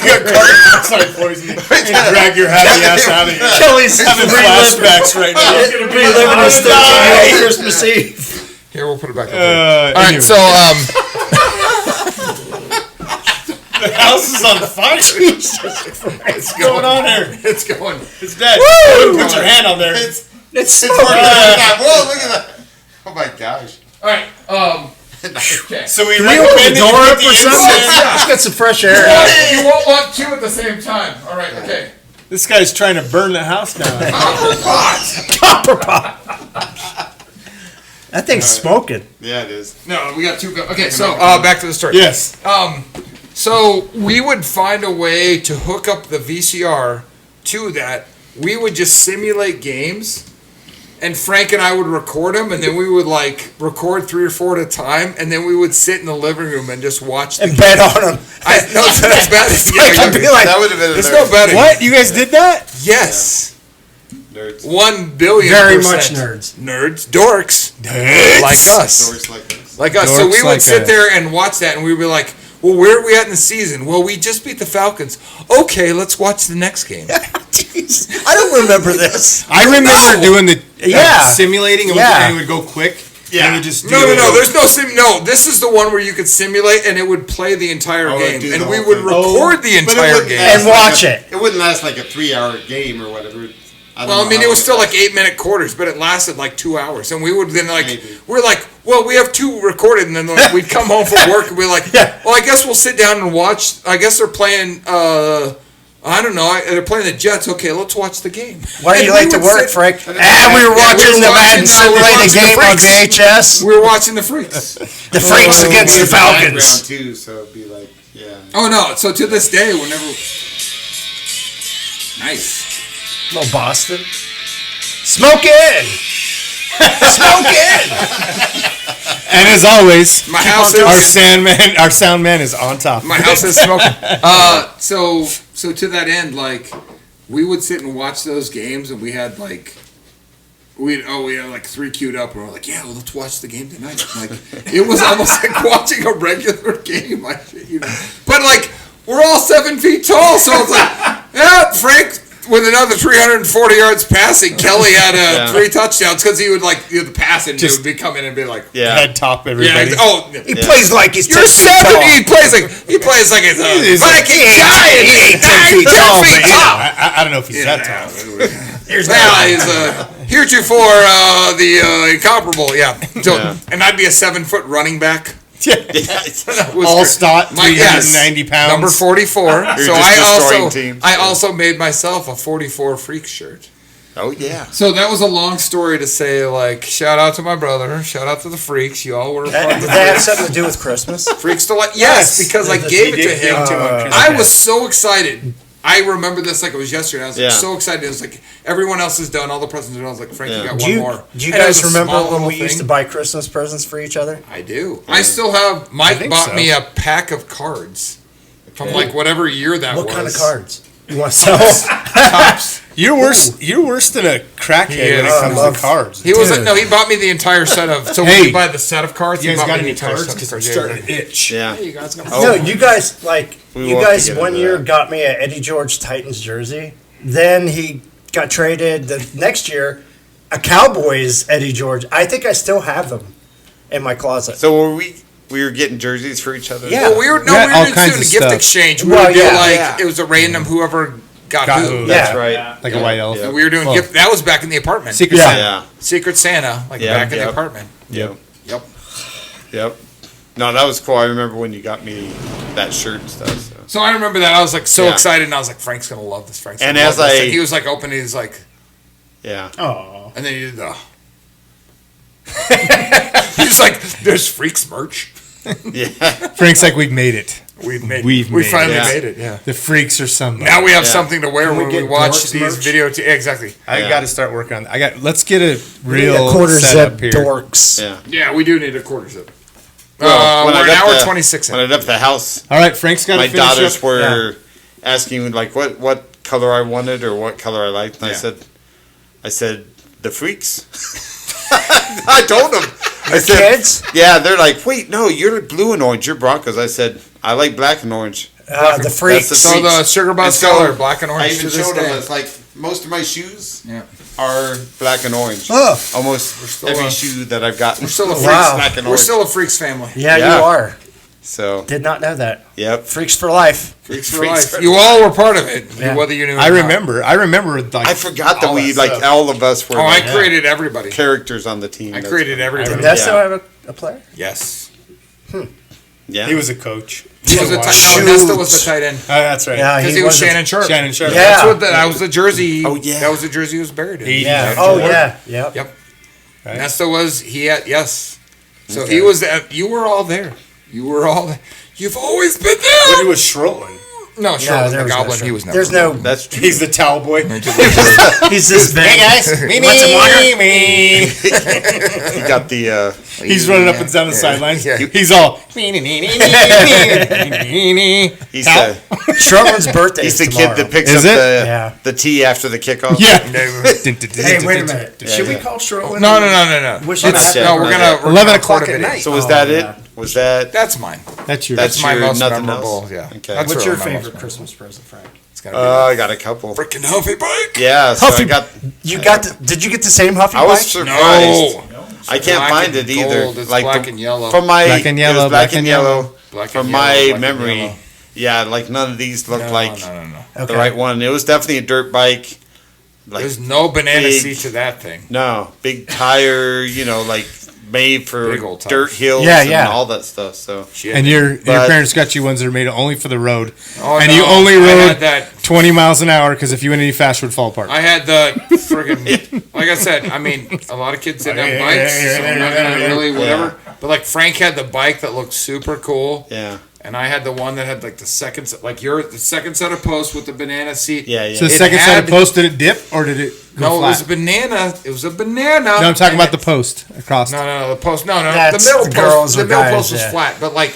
Drag your happy ass out of here. Kelly's Having flashbacks right now. reliving his thing on Christmas Eve. Here, we'll put it back up there. All right, so The house is on fire. it's going on here? It's going. It's dead. Put your hand on there. It's It's smoking. working. Whoa, look at that. Oh my gosh. All right. Okay. So we Can we open recommend the that door you up put or the something? incense- Let's get some fresh air. You won't want two at the same time. All right. Okay. This guy's trying to burn the house down. Copper pot. That thing's smoking. Yeah, it is. No, we got two. Okay, so back to the story. Yes. So we would find a way to hook up the VCR to that. We would just simulate games, and Frank and I would record them, and then we would like record 3 or 4 at a time, and then we would sit in the living room and just watch them. And bet on them. No, that's bad. I'd be like, That would have been There's no betting. What? You guys did that? Yes. Nerds. 1 billion. very %. much nerds. Nerds. Dorks. Like us. Dorks like this. Like us. So Dorks we would like sit us. there and watch that, and we'd be like, well, where are we at in the season? Well, we just beat the Falcons. Okay, let's watch the next game. Jeez, I don't remember this. I remember doing the Yeah. simulating. Yeah. And it would go quick. Yeah. And it would just do No, it. there's no sim. No, this is the one where you could simulate, and it would play the entire Oh, it'd game, do and the we whole would thing. record the But it entire wouldn't game. last And like watch a- it. It wouldn't last like a 3-hour game or whatever. Well, I mean, it was still like 8-minute quarters, but it lasted like 2 hours, and we would then like Maybe. we're like, well, we have 2 recorded, and then like, we'd come home from work and we're like, well, I guess we'll sit down and watch. I guess they're playing. I don't know. They're playing the Jets. Okay, let's watch the game. Why do And you we like to would work, sit- Frank? Yeah, We were watching we the were Madden watching, simulate we're a game on watching the VHS. We were watching the Freaks. The Freaks against the Falcons. Background too, so it'd be like, yeah. Oh no! So to this day, whenever nice. Little Boston. Smoke in! Smoke in! And as always, My house our is our sound man is on top. my house is smoking. So to that end, like we would sit and watch those games, and we had like. We had like 3 queued up, and we're like, yeah, well, let's watch the game tonight. Like, it was almost like watching a regular game, But like, we're all 7 feet tall, so it's like, yeah, Frank with another 340 yards passing. Kelly had 3 touchdowns because he would like the passing dude would be coming and be like, Yeah. Head top everybody. He plays like he's 10 you're feet 7. tall. He plays like it's a He's like- Viking giant. he ain't 10 feet tall, but yeah. I don't know if he's that tall. Well, he's heretofore the incomparable, yeah. So, and I'd be a 7-foot running back That was All great. stot, My- yes. 390 pounds. Number 44. So just I destroying also teams. I also made myself a 44 freak shirt. Oh yeah. So that was a long story to say, like, shout out to my brother, shout out to the freaks. You all were a part of Did the that have something to do with Christmas? freaks to like. Yes, because I gave it to him. I okay. was so excited. I remember this like it was yesterday. I was like, Yeah. so excited. It was like everyone else is done, all the presents are done. I was like, Frank, you Yeah. got Do one you, more. do you And it guys was a remember small when little we used to thing. buy Christmas presents for each other? I do. I still have. Mike think bought so. me a pack of cards from like whatever year that What was. kind of cards? You want to sell? Tops. You're worse. You're worse than a crackhead when it is. comes I to cards. He was Dude. no. He bought me the entire set of. So when Hey. we buy the set of cards, You he guys bought got me the any entire cards? set of Because I'm cards. starting to itch. Yeah. Hey, you guys got No, you guys We you will have to guys get one into year that. got me a Eddie George Titans jersey. Then he got traded the next year, a Cowboys Eddie George. I think I still have them in my closet. So were we were getting jerseys for each other? Yeah. Well, we were We had all doing kinds a of gift stuff. exchange. We Well, would do yeah. like Yeah. it was a random whoever got Got who. who. That's Yeah. right. Like a white elf. And we were doing Well, gift. That was back in the apartment. Secret Yeah. Santa. Yeah. Secret Santa, like Yeah, back in the yep. apartment. Yep. Yep. Yep. No, that was cool. I remember when you got me that shirt and stuff. So. So I remember that I was like so Yeah. excited, and I was like, Frank's gonna love this. Frank's And gonna as love this. I- And he was like opening, he's like, Yeah. Oh, and then he did the. He's like, "There's Freaks merch. Yeah. Frank's like, we've made it. We made finally it. made it. Yeah. The freaks are somebody. Now we have Yeah. something to wear Can we when we get watch Dorks these merch? video. Exactly. I Yeah. got to start working on that. Let's get a we need real a quarter setup zip here. dorks. Yeah. Yeah, we do need a quarter zip. Well, when I we're an left hour the- 26 in. When I left the house, All right, Frank's got to my finish daughters up. were asking like what color I wanted or what color I liked, and Yeah. I said the freaks. I told them. I said, Kids? yeah, they're like, wait, no, you're blue and orange. You're Broncos. I said, I like black and orange. The freaks. the So freaks. the sugar And bus so color, black and I orange even to this showed them. day. It's like most of my shoes Yeah. are black and orange. Oh. Almost still every a- shoe that I've gotten. We're still a is freaks. Wow. black and We're orange. still a freaks family. Yeah, Yeah. you are. So Did not know that. yep. Freaks for life. Freaks for Freaks life. for You all were part of it, Yeah. whether you knew. It I or not. remember. I remember. Like, I forgot that all we that like stuff. all of us were Oh, I like, created everybody. characters on the team. I That's created funny. everybody. Did Yeah. that still have a player? Yes. Yeah. He was a coach. He was a tight. Shoot. No, Nesta was the tight end. That's right. Yeah, Because he was wasn't- Shannon Sharp. Shannon Sharp. Yeah. That's what that was the jersey. Oh, yeah. That was the jersey he was buried in. He- Yeah. Yeah. Oh yeah. Yep. Yep. Right. Nesta was he had yes. So Okay. he was you were all there. You were all there. You've always been When there. he was Schrotlin. No, sure. there the was Goblin. no he was never. There's no. That's true. He's the towel boy. He's this big. Hey guys, me, Want some water? me. He got the He's running up and down the sidelines. Yeah. He's all. he's How? the Sherman's birthday he's is the tomorrow. kid that picks Is up it? Yeah. the T after the kickoff. Yeah. Hey, wait a minute. Yeah, Should we yeah. call Sherman? No. Wish It's- him a No, happy we're not gonna yet. we're 11 gonna o'clock record a at video. night. So was Oh, that yeah. it? Was that That's mine. That's your. That's my your most nothing memorable. else? Yeah. Okay. That's What's really your my favorite most Christmas present, Frank? It's gotta I got a couple. be freaking Huffy bike. Yeah, so Huffy- I got. You got? Did you get the same Huffy I was bike? surprised. No. I can't Black find and it either. gold, it's like black the- and yellow. From my Black and it was yellow, black and yellow. Black From and my yellow, black and memory, yellow. yeah, like none of these looked No, like no. Okay. the right one. It was definitely a dirt bike. Like There's no banana big- seat to that thing. no big tire, like made for Big old tires. dirt hills Yeah, and yeah. all that stuff. So Shit. And your But- parents got you ones that are made only for the road, Oh, and no, you only I rode had that. 20 miles an hour because if you went any faster, it would fall apart. I had the friggin' like I said. I mean, a lot of kids didn't have bikes, so I'm not gonna really whatever. But like Frank had the bike that looked super cool, yeah, and I had the one that had like the second set of posts with the banana seat. yeah. So the It second set of had- posts, did it dip or did it go No, it flat? was a banana. It was a banana. No, I'm talking and about the it- post across. No, the post. No, That's the middle the post. girls The or middle guys, post was yeah. flat, but like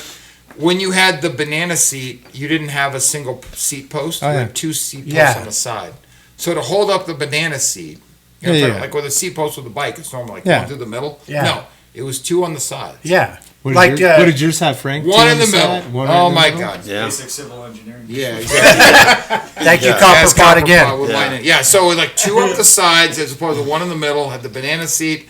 when you had the banana seat, you didn't have a single seat post. Oh, You yeah. had two seat posts Yeah. on the side. So to hold up the banana seat, you know, Yeah. like with a seat post with a bike, it's normally like Yeah. one through the middle. Yeah. No, it was two on the side. Yeah. What Like, what did yours have, Frank? One Two in the on middle. side, one Oh in the my middle? God. Yeah. Basic civil engineering. Yeah, exactly. Thank you, Yeah. Copper Yes, Pot copper again. pot with Yeah. lightning. Yeah, so like two up the sides as opposed to one in the middle, had the banana seat.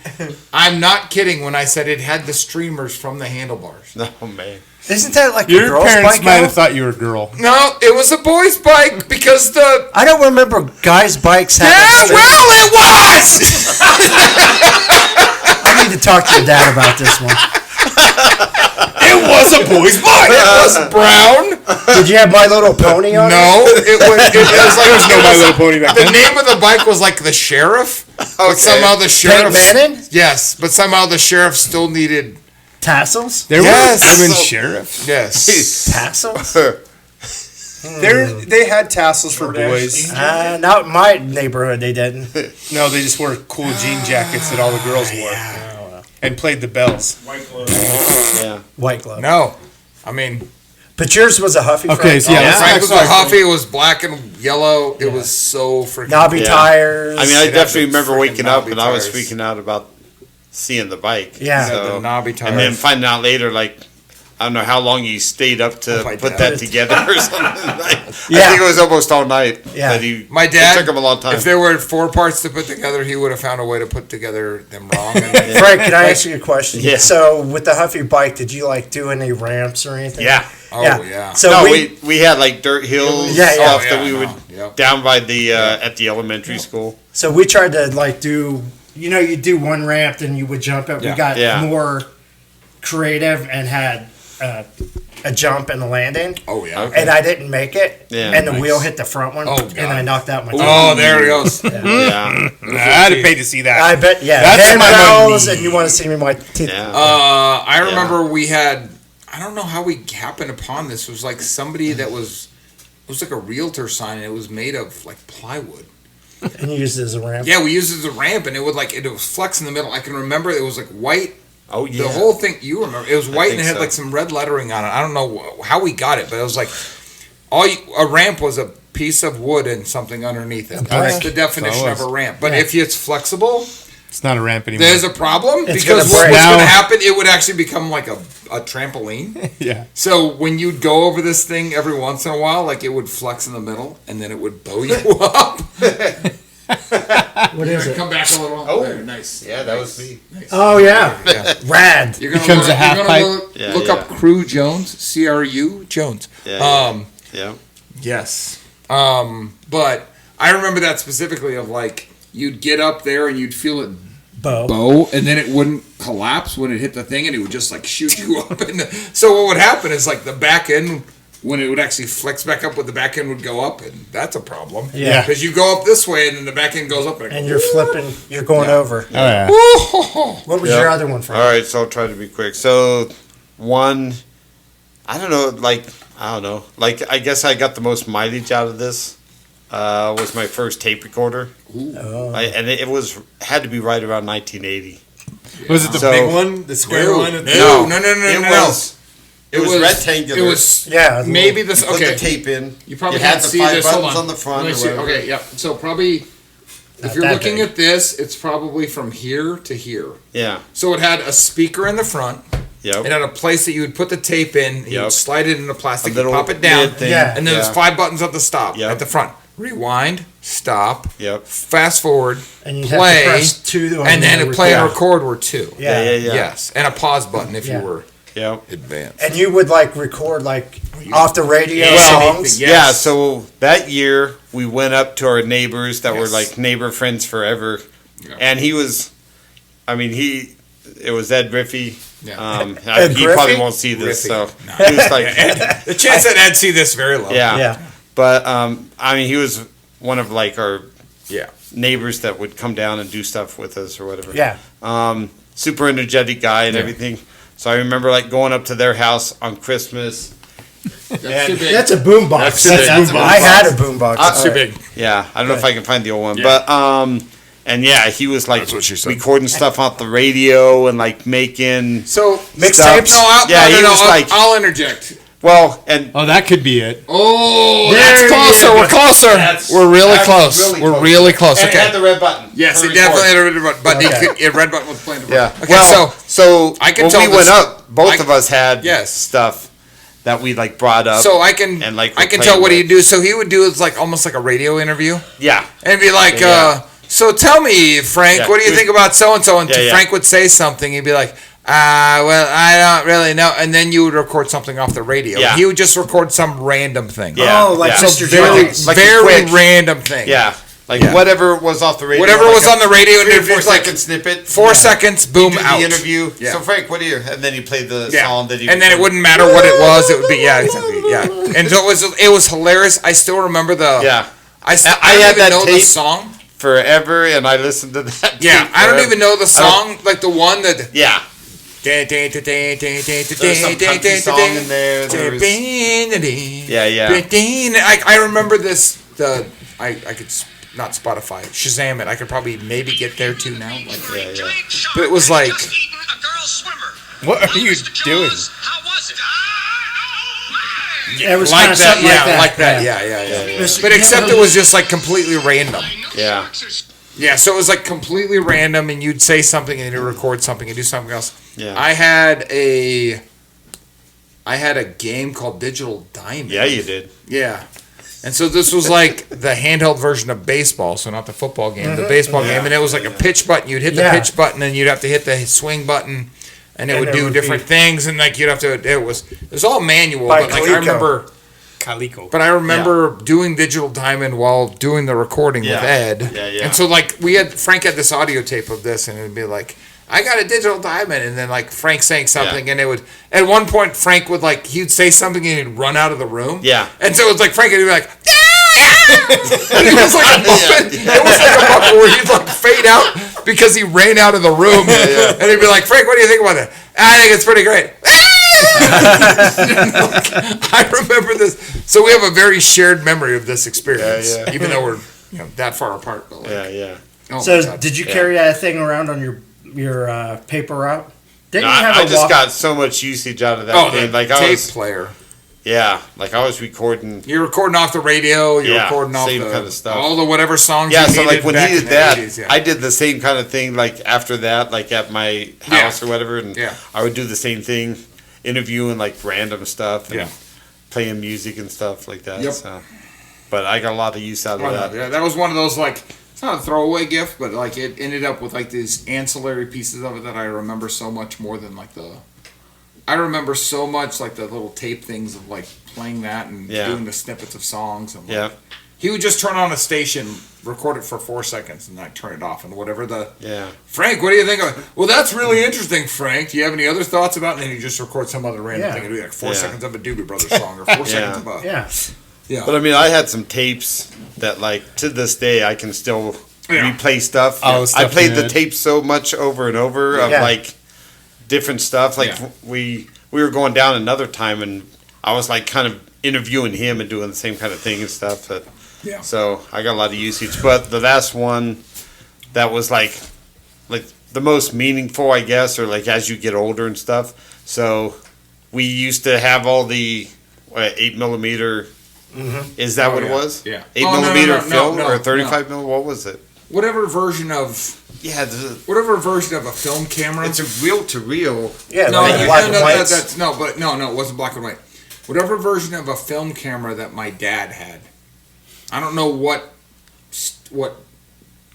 I'm not kidding when I said it had the streamers from the handlebars. Oh man. Isn't that like a Your girl's parents bike? might Al? have thought you were a girl. No, it was a boy's bike because the I don't remember guys' bikes having. yeah, street- well, it was. I need to talk to your dad about this one. It It was a boy's bike. It was brown. Did you have My Little Pony on it? No, it was like There was no My Little Pony back the then. name of the bike was like the sheriff. But Okay. somehow the sheriff. Manning? Yes, but somehow the sheriff still needed. Tassels? There Yes. were even sheriffs. Yes. Tassels? They had tassels for boys. Not in my neighborhood, they didn't. No, they just wore cool jean jackets that all the girls wore and played the bells. Yeah. White glove. No, I mean. But yours was a Huffy. Okay, Frank? so yeah, let's Frank was talk a Huffy. It was black and yellow. It was so freaking. Knobby Yeah. tires. I mean, I It had definitely the remember freaking waking up knobby and I was tires. freaking out about seeing the bike. Yeah. The So, knobby and then tires. finding out later, like, I don't know how long you stayed up to Oh, my put dad. that together or something. I Yeah. think it was almost all night. Yeah. That he, My it dad. took him a long time. If there were 4 parts to put together, he would have found a way to put together them wrong. And Frank, can I ask you a question? Yeah. So with the Huffy bike, did you like do any ramps or anything? Yeah. oh Yeah. yeah. So No, we had like dirt hills Yeah, yeah. stuff Oh, that we yeah, would no, yep. down by the at the elementary school. So we tried to like do, you do one ramp, then you would jump it. Yeah. We got Yeah. more creative and had a jump and a landing, Oh yeah. Okay. and I didn't make it. Yeah. and the Nice. wheel hit the front one, Oh, and I God. knocked out my. Oh, there he goes. Yeah. I'd have paid to see that. I bet, yeah. That's my Handrails, money. and you want to see me my teeth. Yeah. I remember we had. I don't know how we happened upon this. It was like somebody that was. It was like a realtor sign, and it was made of like plywood. And you used it as a ramp. Yeah, we used it as a ramp, and it would like it was flex in the middle. I can remember it was like white. Oh yeah. The whole thing, you remember, it was white and think it had so. like some red lettering on it. I don't know how we got it, but it was like a ramp was a piece of wood and something underneath it. That's the definition of a ramp. But Yeah. if it's flexible, It's not a ramp anymore. there's a problem It's because gonna what was break. going to Now- happen, it would actually become like a trampoline. yeah. So when you'd go over this thing every once in a while, like it would flex in the middle and then it would bow you up. What is it? Come back a little. Oh. There, nice. Yeah, that was me. Nice. Oh yeah, Yeah. rad. You're gonna Becomes look, a half you're gonna pipe. Look, Yeah, look yeah. up Crew Jones, CRU Jones. Yeah, yeah. Yeah. Yes. But I remember that specifically of like you'd get up there and you'd feel it Bo. bow, and then it wouldn't collapse when it hit the thing, and it would just like shoot you up. And so what would happen is like the back end. When it would actually flex back up, with the back end would go up, and that's a problem. Yeah. because you go up this way, and then the back end goes up, And you're flipping. You're going over. Oh yeah. What was Yep. your other one, Frank? All right, so I'll try to be quick. So, one, I don't know, I guess I got the most mileage out of this. Was my first tape recorder, Oh. and it was had to be right around 1980. Was it the So- big one, the square No, one? no. It no. was. It was rectangular. It was Yeah. maybe this. You put Okay, the tape in. you probably had can't the see 5 this. Hold buttons on. on the front. Let me or see. whatever. Okay, yep. So probably Not if you're that looking big. at this, it's probably from here to here. Yeah. So it had a speaker in the front. Yep. It had a place that you would put the tape in. You Yep. would slide it into plastic, A you little pop it down, mid thing. Yeah. and then there's 5 buttons at the stop Yep. at the front. Rewind, stop, Yep. fast forward, And you have play, to press 2 on and then the a play and record. record were 2. Yeah. Yeah. Yes, and a pause button if Yeah. you were Yep. advanced. And you would like record like off the radio Well, songs. Yes. Yeah, so that year we went up to our neighbors that were Yes. like neighbor friends forever. Yeah. And it was Ed Riffy. Yeah. Ed He probably Griffey? wed see this, Griffey. so he was like, The chance that I'd see this very low. yeah. Yeah. But he was one of like our Yeah. neighbors that would come down and do stuff with us or whatever. Yeah. Super energetic guy and Yeah. everything. So I remember like going up to their house on Christmas. That's too big. That's a boombox. That's too big. That's a I boombox. had a boombox. That's too big. Yeah, I don't know if I can find the old one, Yeah. but and yeah, he was like That's what she said. recording stuff off the radio and like making So Mixtapes? No, Yeah, he was like- I'll interject. and Oh, that could be it. Oh, There that's you closer. go. We're closer. That's- We're really that's close. really We're close. really close. and it Okay. had the red button. Yes, for it record. definitely had a red button, but Okay. a red button was playing. Yeah. Okay, well, so I can when tell we went this- up, both I- of us had Yes. stuff that we like brought up. so I can and, like, I can we're tell playing what with. he'd do. So he would do is like almost like a radio interview, yeah, and be like, Yeah. "So tell me, Frank, Yeah. what do you think about so and so?" And Yeah, yeah. Frank would say something. He'd be like, well, I don't really know. And then you would record something off the radio. Yeah. He would just record some random thing. Yeah. Oh, like yeah. So Mr. very, Jones. Like a very quick- random thing. yeah. Like Yeah. whatever was off the radio. Whatever like was on the radio, and 3 or it 4 was like second snippet. 4 seconds, boom, You do out. the interview. Yeah. So Frank, what do you? And then you played the Yeah. song that you. And then it wouldn't matter what it was. It would be exactly, And so it was hilarious. I still remember the. Yeah. I had don't even that know the tape song. Forever, and I listened to that. Yeah, tape I don't forever. even know the song, like the one that. Yeah. There's There's some country song in there. Yeah. I remember this. I could not Spotify it, Shazam it. I could probably maybe get there too now. Like, Yeah. but it was like. What are you doing? It was Like kind of that, something like that. Yeah. But except it was just like completely random. Yeah. Yeah, so it was like completely random, and you'd say something, and you'd record something, and do something else. Yeah. I had a game called Digital Diamond. Yeah, you did. Yeah. And so this was like the handheld version of baseball, so not the football game, the baseball game, and it was like a pitch button. You'd hit the pitch button, and you'd have to hit the swing button, and it would do different things, and like you'd have to. It was all manual, By but like I Coleco. remember. Calico. But I remember doing Digital Diamond while doing the recording Yeah. with Ed. Yeah. And so like Frank had this audio tape of this, and it'd be like, I got a Digital Diamond, and then like Frank saying something, and it would at one point Frank would like he'd say something and he'd run out of the room. Yeah. And so it's like Frank would be like, and it was like a Muppet. It was like a Muppet where he'd like fade out because he ran out of the room. And he'd be like, Frank, what do you think about that? I think it's pretty great. I remember this. So we have a very shared memory of this experience, Yeah. even though we're that far apart. But like, Yeah. oh my So God. did you carry that thing around on your paper route? Didn't No, you have I a just walk- got so much usage out of that Oh, thing. the Like tape I was, player. like I was recording. You're recording off the radio. You're Yeah, recording off same the kind of stuff. all the whatever songs. Yeah, you so like needed when back he in did the that, 80s, yeah. I did the same kind of thing. Like after that, like at my house or whatever, and Yeah. I would do the same thing, interviewing like random stuff and Yeah. playing music and stuff like that. Yep. So. But I got a lot of use out of that. Yeah, that was one of those like it's not a throwaway gift, but like it ended up with like these ancillary pieces of it that I remember so much more than like the. I remember so much like the little tape things of like playing that and Yeah. doing the snippets of songs and like, Yeah. he would just turn on a station, record it for 4 seconds, and like turn it off and whatever the. Yeah. Frank, what do you think of it? Well, that's really interesting, Frank. Do you have any other thoughts about it? And then you just record some other random Yeah. thing. It'd be like 4 Yeah. seconds of a Doobie Brothers song or 4 seconds of a. Yeah. Yeah. But I mean, I had some tapes that, like, to this day, I can still Yeah. replay stuff. Oh, I stuff played you the had. tape so much over and over of Yeah. like different stuff. Like Yeah. we were going down another time, and I was like kind of interviewing him and doing the same kind of thing and stuff. But, Yeah. So I got a lot of usage. But the last one that was like the most meaningful, I guess, or like as you get older and stuff. So we used to have all the 8mm. Is that Oh, what yeah. it was? Yeah. 8mm no, film no, or no. 35mm? What was it? Whatever version of Yeah, a film camera. it's a reel to reel. Yeah. No, like no, black no, and no, whites. that's no, but no, it wasn't black and white. Whatever version of a film camera that my dad had. I don't know what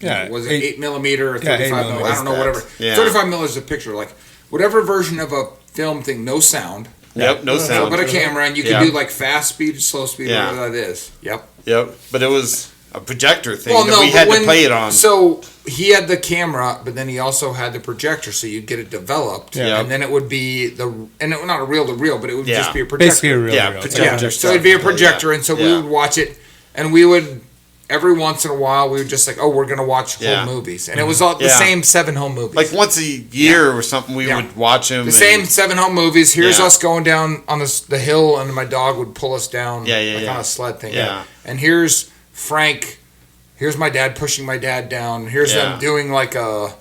Yeah, was it 8mm or 35 8mm. mil? I don't know, whatever. Yeah. 35 mil is a picture, like whatever version of a film thing, no sound, Yep, no sound. but a camera, and you can Yeah. do like fast speed, slow speed, Yeah. whatever that is. Yep. Yep, but it was a projector thing that we had to play it on. So he had the camera, but then he also had the projector, so you'd get it developed, Yeah. and then it would be not a reel to reel, but it would Yeah. just be a projector. Basically a real. Yeah, real. projector. Yeah, so it'd be a projector, and so we Yeah. would watch it, and we would every once in a while we would just like, oh, we're gonna watch Yeah. home movies, and it was all the Yeah. same 7 home movies, Like once a year or something, we Yeah. would watch them. the same 7 home movies. Here's Yeah. us going down on the hill, and my dog would pull us down, Yeah, yeah, like yeah. on a sled thing. Yeah. And here's Frank. Here's my dad pushing my dad down. Here's Yeah. them doing like a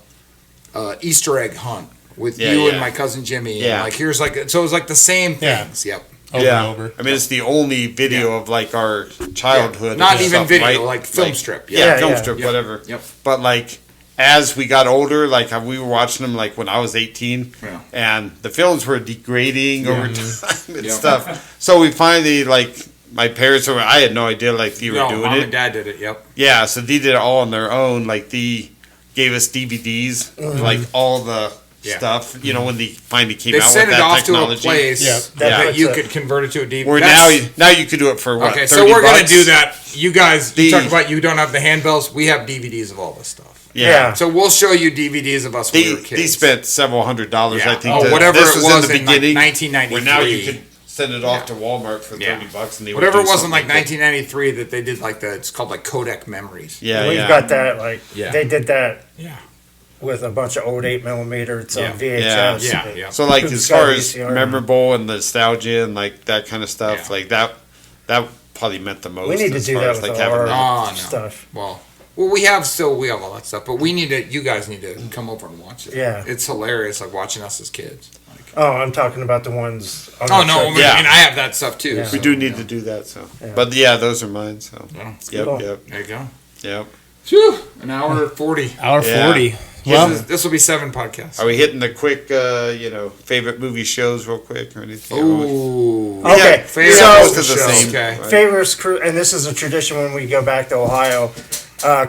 Easter egg hunt with Yeah, you yeah. and my cousin Jimmy. Yeah. And like here's like so it was like the same Yeah. things. Yep. Over yeah. and over. I mean, it's the only video of like our childhood. Not and even stuff, video, right? like film strip. Yeah, Yeah, film yeah. strip, Yep. whatever. Yep. But like, as we got older, like we were watching them like when I was 18, Yeah. and the films were degrading over time and Yep. stuff. So we finally like my parents were. I had no idea like they were No, doing mom it. and dad did it. Yep. Yeah, so they did it all on their own. Like they gave us DVDs, like all the stuff. You know, when they finally came They out sent with it that off to a technology. place Yeah. that you That's could convert it to a DVD. Where now you could do it for what? Okay, 30 so we're gonna bucks? do that. You guys, you The- talk about you don't have the handbells. We have DVDs of all this stuff. Yeah. So we'll show you DVDs of us when we were kids. They spent several $100s, Yeah. I think. Oh, whatever this it was was in the beginning. 1993. Where now you could send it off Yeah. to Walmart for Yeah. $30, and they would Whatever do it was in something like that. 1993 that they did like it's called like Kodak Memories. Yeah, We've yeah. got that, like, Yeah. they did that Yeah. with a bunch of old 8mm. It's Yeah. on VHS. Yeah, but- yeah. So like Who's as got far as VCR? memorable and nostalgia and like that kind of stuff, Yeah. like that probably meant the most. We need to as do far that as, with like our having Oh, no. stuff. Well, we have all that stuff, but we need to. You guys need to come over and watch it. Yeah. It's hilarious, like watching us as kids. Like, Oh, I'm talking about the ones. On oh the no, truck. I mean, Yeah. I have that stuff too. Yeah. so, we do need yeah. to do that. So, Yeah. but yeah, those are mine. So, Yeah. yep, Cool. yep, There you go. yep. Phew, an hour 40. Hour Yeah. 40. Well, This will be 7 podcasts. Are we hitting the quick, favorite movie shows real quick or anything? Ooh. Okay, Favorite so- most of the show, same. okay. right? Favorites, and this is a tradition when we go back to Ohio.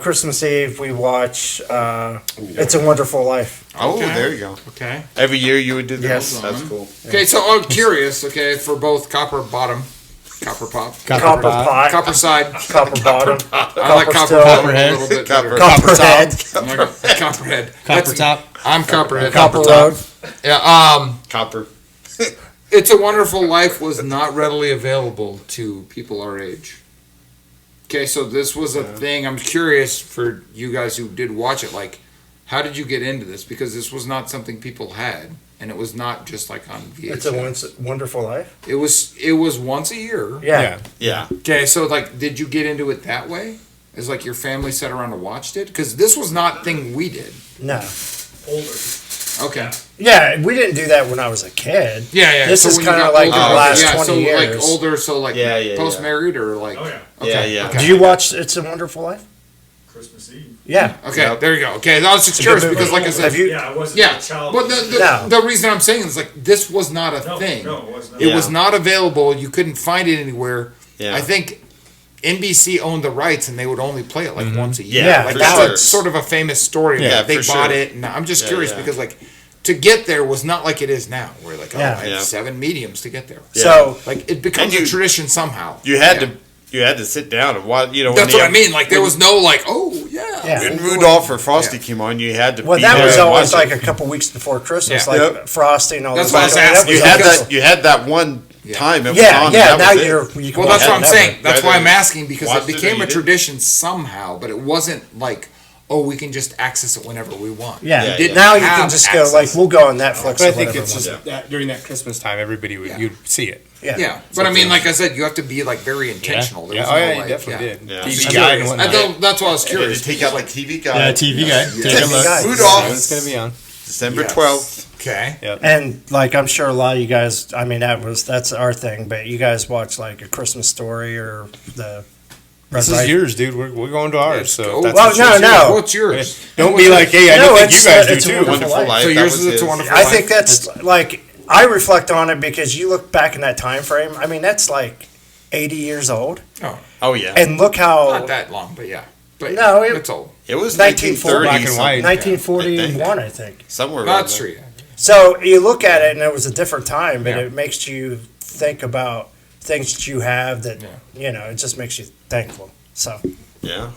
Christmas Eve, we watch It's a Wonderful Life. Oh, Okay. there you go. Okay. Every year you would do this. Yes. That's cool. Okay, so I'm curious, okay, for both Copper Pop, Copper Copper Pot, Copper Side. Copper Bottom, I like Copper Still, Pop a little bit better. Copperhead, I like Copperhead. Copper That's- Top. I'm Copperhead. Copper Road. Yeah, Copper. It's a Wonderful Life was not readily available to people our age. Okay, so this was a thing. I'm curious for you guys who did watch it, like, how did you get into this? Because this was not something people had, and it was not just like on VHS. It's a Wonderful Life. It was once a year. Yeah. Yeah. Okay, so like, did you get into it that way? As like your family sat around and watched it? Because this was not thing we did. No. Okay. Yeah, we didn't do that when I was a kid. Yeah. This so is when you kinda got like older- the last 20 so years. like older, so like Yeah, yeah, post married or like. Oh, yeah. Okay. Yeah, yeah. Okay. Do you watch It's a Wonderful Life? Christmas Eve. Yeah. Okay, Yep. there you go. Okay, I was just curious good because, like I said, Have you? Yeah, I wasn't yeah. a child. But No. the reason I'm saying is like this was not a no, thing. No, it was not. It was Yeah. not available. You couldn't find it anywhere. Yeah. I think NBC owned the rights, and they would only play it like once a year. Yeah, like for that's sure. a, sort of a famous story. Yeah, Like, they for bought sure. it, and I'm just Yeah, curious yeah. because like to get there was not like it is now, where like Yeah. I have Yeah. 7 mediums to get there. So, Like it becomes And a you- tradition somehow. You had Yeah. you had to sit down and watch. You know, That's when what I mean. Like there was no like, oh yeah. Yeah. When Rudolph or Frosty came on, you had to. well, be that there was and always watch like it. a couple weeks before Christmas, Yeah. like Yep. Frosty and all That's this. what I was stuff. asking. You That had was that. You had that one Yeah. time. It was Yeah, on, yeah. that Now was it. you can Well, watch that's what I'm it saying. never. That's why I'm Whether asking because it watched it or became you a didn't. tradition somehow, but it wasn't like, oh, we can just access it whenever we want. Yeah. Yeah, You didn't Now you have can just go access. like we'll go on Netflix. But I or think whatever it's one. just that during that Christmas time, everybody would Yeah. you'd see it. Yeah, but I mean, like I said, you have to be like very intentional. There Yeah. was Oh no, yeah, you like, definitely yeah. did. Yeah. TV I'm guide and curious. whatnot. That's why I was Yeah, curious. they take out like TV guide. Yeah, TV guy. Take a TV look. guide. Rudolph. It's gonna be on. December Yes. 12th. Okay. And like I'm sure a lot of you guys, I mean that's our thing, but you guys watch like A Christmas Story or the This Right. is yours, dude. We're going to ours. So Oh, that's well, what no, yours. no. What's yours? Don't be like, hey, I No, don't think you it's, guys do it's a too. wonderful Wonderful Life. So that yours was is It's a his. Wonderful I Life? think that's like I reflect on it because you look back in that time frame. I mean, that's like 80 years old, Oh yeah. and look Not how that long, but yeah. But No, it's old. It was 1940 1930 black and white. 1941, I think. somewhere. That's around true. So you look at it, and it was a different time, but Yeah. it makes you think about things that you have that it just makes you thankful. So there. Yeah.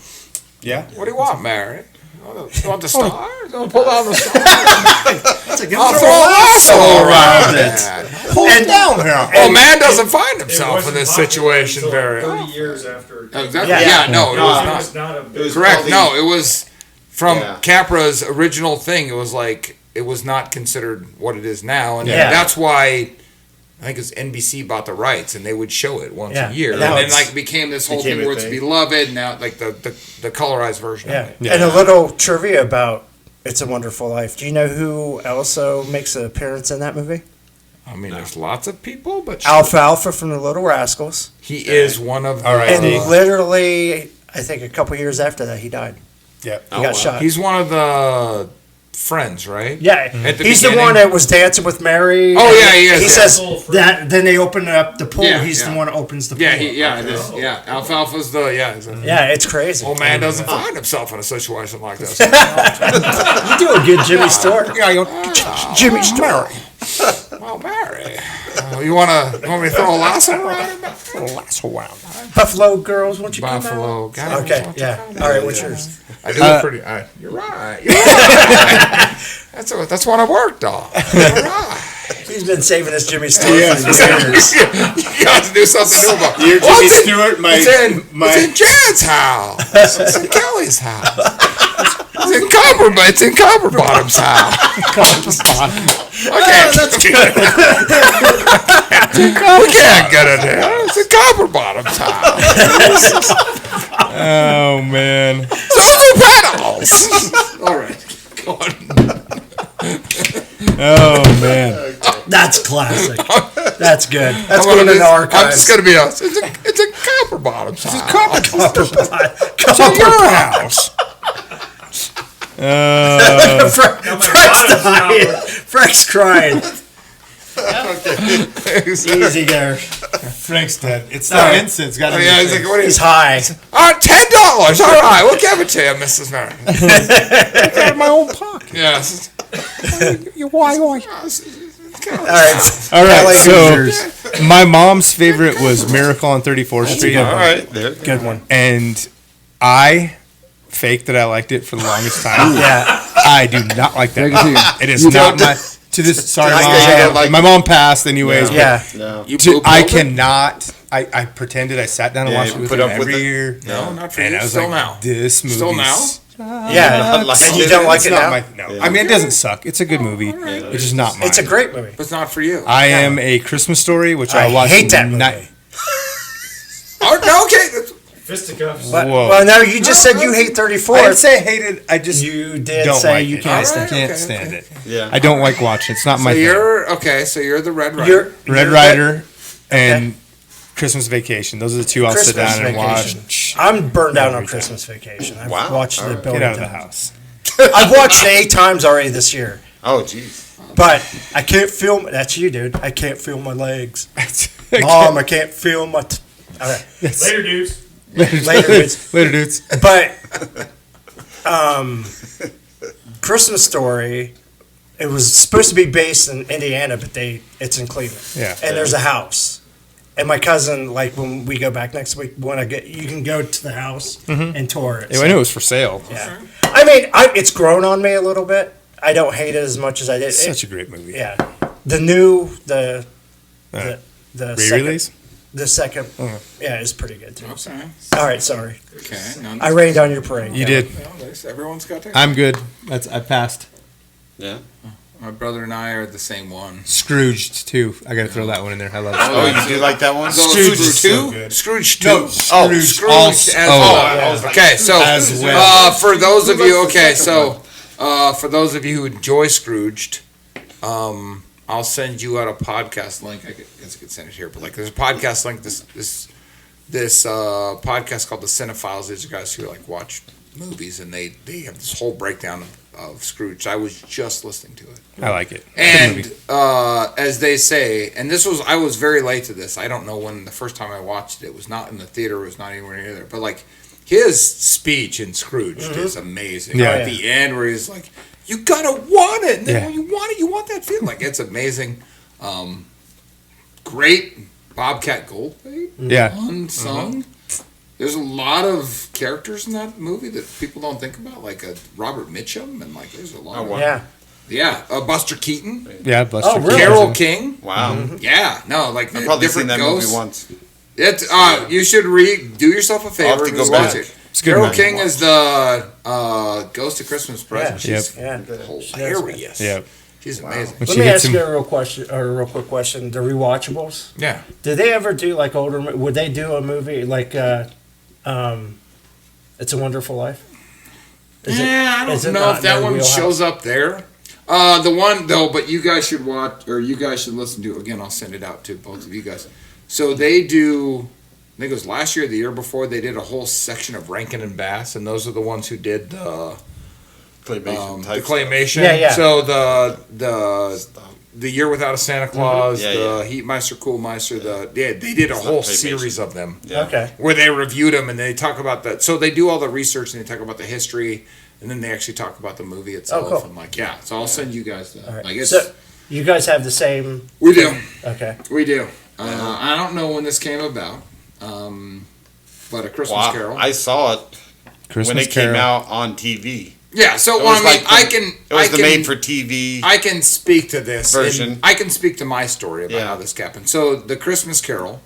Yeah. What do you want, Mary? You want the star? Don't pull down the star. that's a good I'll throw a lasso around it. it. Pull it down here. Well, man doesn't find It himself in wasn't this popular situation until very 30 years after. Exactly. Yeah. Yeah, no, it No, was it not. was not a. It was Correct. probably- No, it was from Yeah. Capra's original thing. It was like it was not considered what it is now, and Yeah. that's why I think it's NBC bought the rights, and they would show it once Yeah. a year, and Now then it's- like became this whole became thing a where it's thing. beloved. Now, like the colorized version Yeah. of it. Yeah. And a little trivia about It's a Wonderful Life. Do you know who also makes an appearance in that movie? I mean, there's lots of people, but Alfalfa from the Little Rascals. he is one of the. All right. And Indeed. literally, I think a couple years after that, he died. Yep. He Oh, got wow. shot. He's one of the Friends, right? Yeah, At the he's the beginning? one that was dancing with Mary. Oh, yeah, he is, He yeah. says that. Then they open up the pool. Yeah, He's yeah. the one that opens the Yeah, pool. Alfalfa's the he's a- Yeah, it's crazy. Old man doesn't find himself in a situation like this. You do a good Jimmy Stewart. Jimmy Stewart. Well, Mary, you want me to throw a lasso around? Buffalo Girls, won't you Buffalo come out? guys. Okay, yeah. All right, what's yours? I do it pretty. You're right. You're right. That's what I worked on. You're right. He's been saving this Jimmy Stewart for years. You got to do something new about. You're Well, Jimmy it's in- Stewart, It's in Jan's house. It's in Kelly's house. It's in Copperbottom's house. Okay. That's good. We can't get it here. It's in Copperbottom's house. Oh man. Those are pedals. All right. Go on. Oh man. That's classic. That's good. That's I'm gonna going in be- the archives. I'm just gonna be honest. It's in Copperbottom's house. It's in your house. Frank's dying. Frank's crying. Easy there. Frank's dead. It's All the right. incense. Got Yeah, he's like, what are you? He's high. $10. All right, we'll give it to you, Mrs. Mary. out of my own pocket. Yes. Why? All right. All right. Like So yours. my mom's favorite was Miracle on 34th Street, All right, there. Good one. and I faked that I liked it for the longest time. Yeah. I do not like that. It is not my. To this, sorry, I mom. don't like My mom passed, anyways. but Yeah. No. You I cannot. I pretended I sat down and Yeah, watched you it with put him up with every it? year. No, not for And you. I was Still like, now. this movie. Still now? Yeah. like And you it. don't like It's it not now? my. No, I mean it doesn't suck. It's a good movie. It's just not mine. It's a great movie. But it's not for you. I am a Christmas Story, which I I watched. hate that movie. Oh, no, okay. Fisticuffs. But, Whoa. well, no, you just said you hate 34. I didn't say I hate it. I just You did don't say like you it. can't All stand right. it. can't Okay, stand okay, it. Yeah. I don't like watching. It's not So my thing. you're okay. So you're the Red Rider. You're Red Rider and Christmas Vacation. Those are the two I'll sit Christmas down and Vacation. watch. I'm burned out on Every time. Christmas Vacation. I've Wow. watched All it a right. billion Get out of the times. house. I've watched it 8 times already this year. Oh, jeez. But I can't feel. That's you, dude. I can't feel my legs. Mom, I can't feel my. All right. Later, dudes. Later, dudes. Later, dudes. But Christmas Story, it was supposed to be based in Indiana, but it's in Cleveland. Yeah. And there's a house. And my cousin, like when we go back next week, you can go to the house and tour it. Yeah, I knew it was for sale. Yeah. I mean, it's grown on me a little bit. I don't hate it as much as I did. It's such a great movie. Yeah. The new the Re-release? the second yeah, it's pretty good too. Okay. All right, sorry. Okay. None. I rained on your parade. You did. Everyone's got their. I'm good. I passed. Yeah. My brother and I are the same one. Scrooged too. I got to throw that one in there. I love it. Oh, you do like that one? Scrooge is so good. Scrooge 2? No, Scrooge Scrooge also. as okay, so As well. for those of you, okay, so for those of you who enjoy Scrooged, I'll send you out a podcast link. I guess I could send it here, but like there's a podcast link. This podcast called The Cinephiles. These are guys who like watch movies, and they have this whole breakdown of Scrooge. I was just listening to it. I like it. Good And movie. as they say, and I was very late to this. I don't know when the first time I watched it. It was not in the theater. It was not anywhere near there. But like his speech in Scrooge is amazing. Yeah. At the end where he's like, "You gotta want it. And then Yeah. when you want it, you want that feeling." Like it's amazing. Great Bobcat Goldthwait, Yeah. unsung. There's a lot of characters in that movie that people don't think about, like Robert Mitchum, and like there's a lot. Oh, of, wow. yeah, Buster Keaton. Yeah. Buster Oh, really? Keaton. Carol King. Wow. Yeah, no, like I've probably different seen that ghosts. movie once. It's you should do yourself a favor I'll have to and go watch back. it. It's a good Carol movie. King is the Ghost of Christmas Present. Yeah. She's Yeah. hilarious. Yeah. She's amazing. When Let she me hits ask him. you a real quick question. The rewatchables. Yeah. Did they ever do like older? Would they do a movie like It's a Wonderful Life? I is don't it know not if that in their one wheelhouse? shows up there. The one though, but you guys should watch, or you guys should listen to it again. I'll send it out to both of you guys. So they do. I think it was last year, or the year before. They did a whole section of Rankin and Bass, and those are the ones who did Claymation the type claymation. Yeah, yeah. So the Year Without a Santa Claus, Yeah, the yeah. Heat Meister, Cool Meister, they did a whole claymation. series of them. Yeah. Okay. Where they reviewed them and they talk about that. So they do all the research and they talk about the history, and then they actually talk about the movie itself. Oh, cool. And like, yeah. So I'll send you guys that. All right. Like it's, So you guys have the same. we do, Okay. we do. I don't know when this came about, but A Christmas Wow, Carol. I saw it Christmas when it Carol. came out on TV. Yeah, so It well, was I mean, like the- I can. It was I the can, made-for-TV. I can speak to this version. and I can speak to my story about Yeah. how this happened. So the Christmas Carol,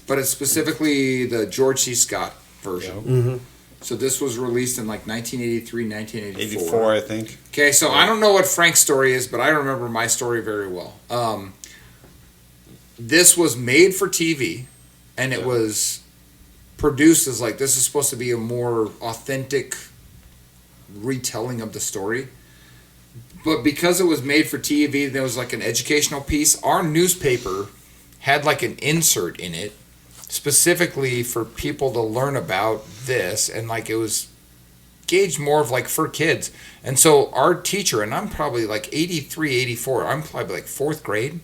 but it's specifically the George C. Scott version. So this was released in like 1983, 1984. 84, I think. Okay, so I don't know what Frank's story is, but I remember my story very well. This was made for TV, and it was produced as like this is supposed to be a more authentic retelling of the story. But because it was made for TV, there was like an educational piece. Our newspaper had like an insert in it specifically for people to learn about this, and like it was gauged more of like for kids. And so our teacher, and I'm probably like 83, 84, I'm probably like fourth grade.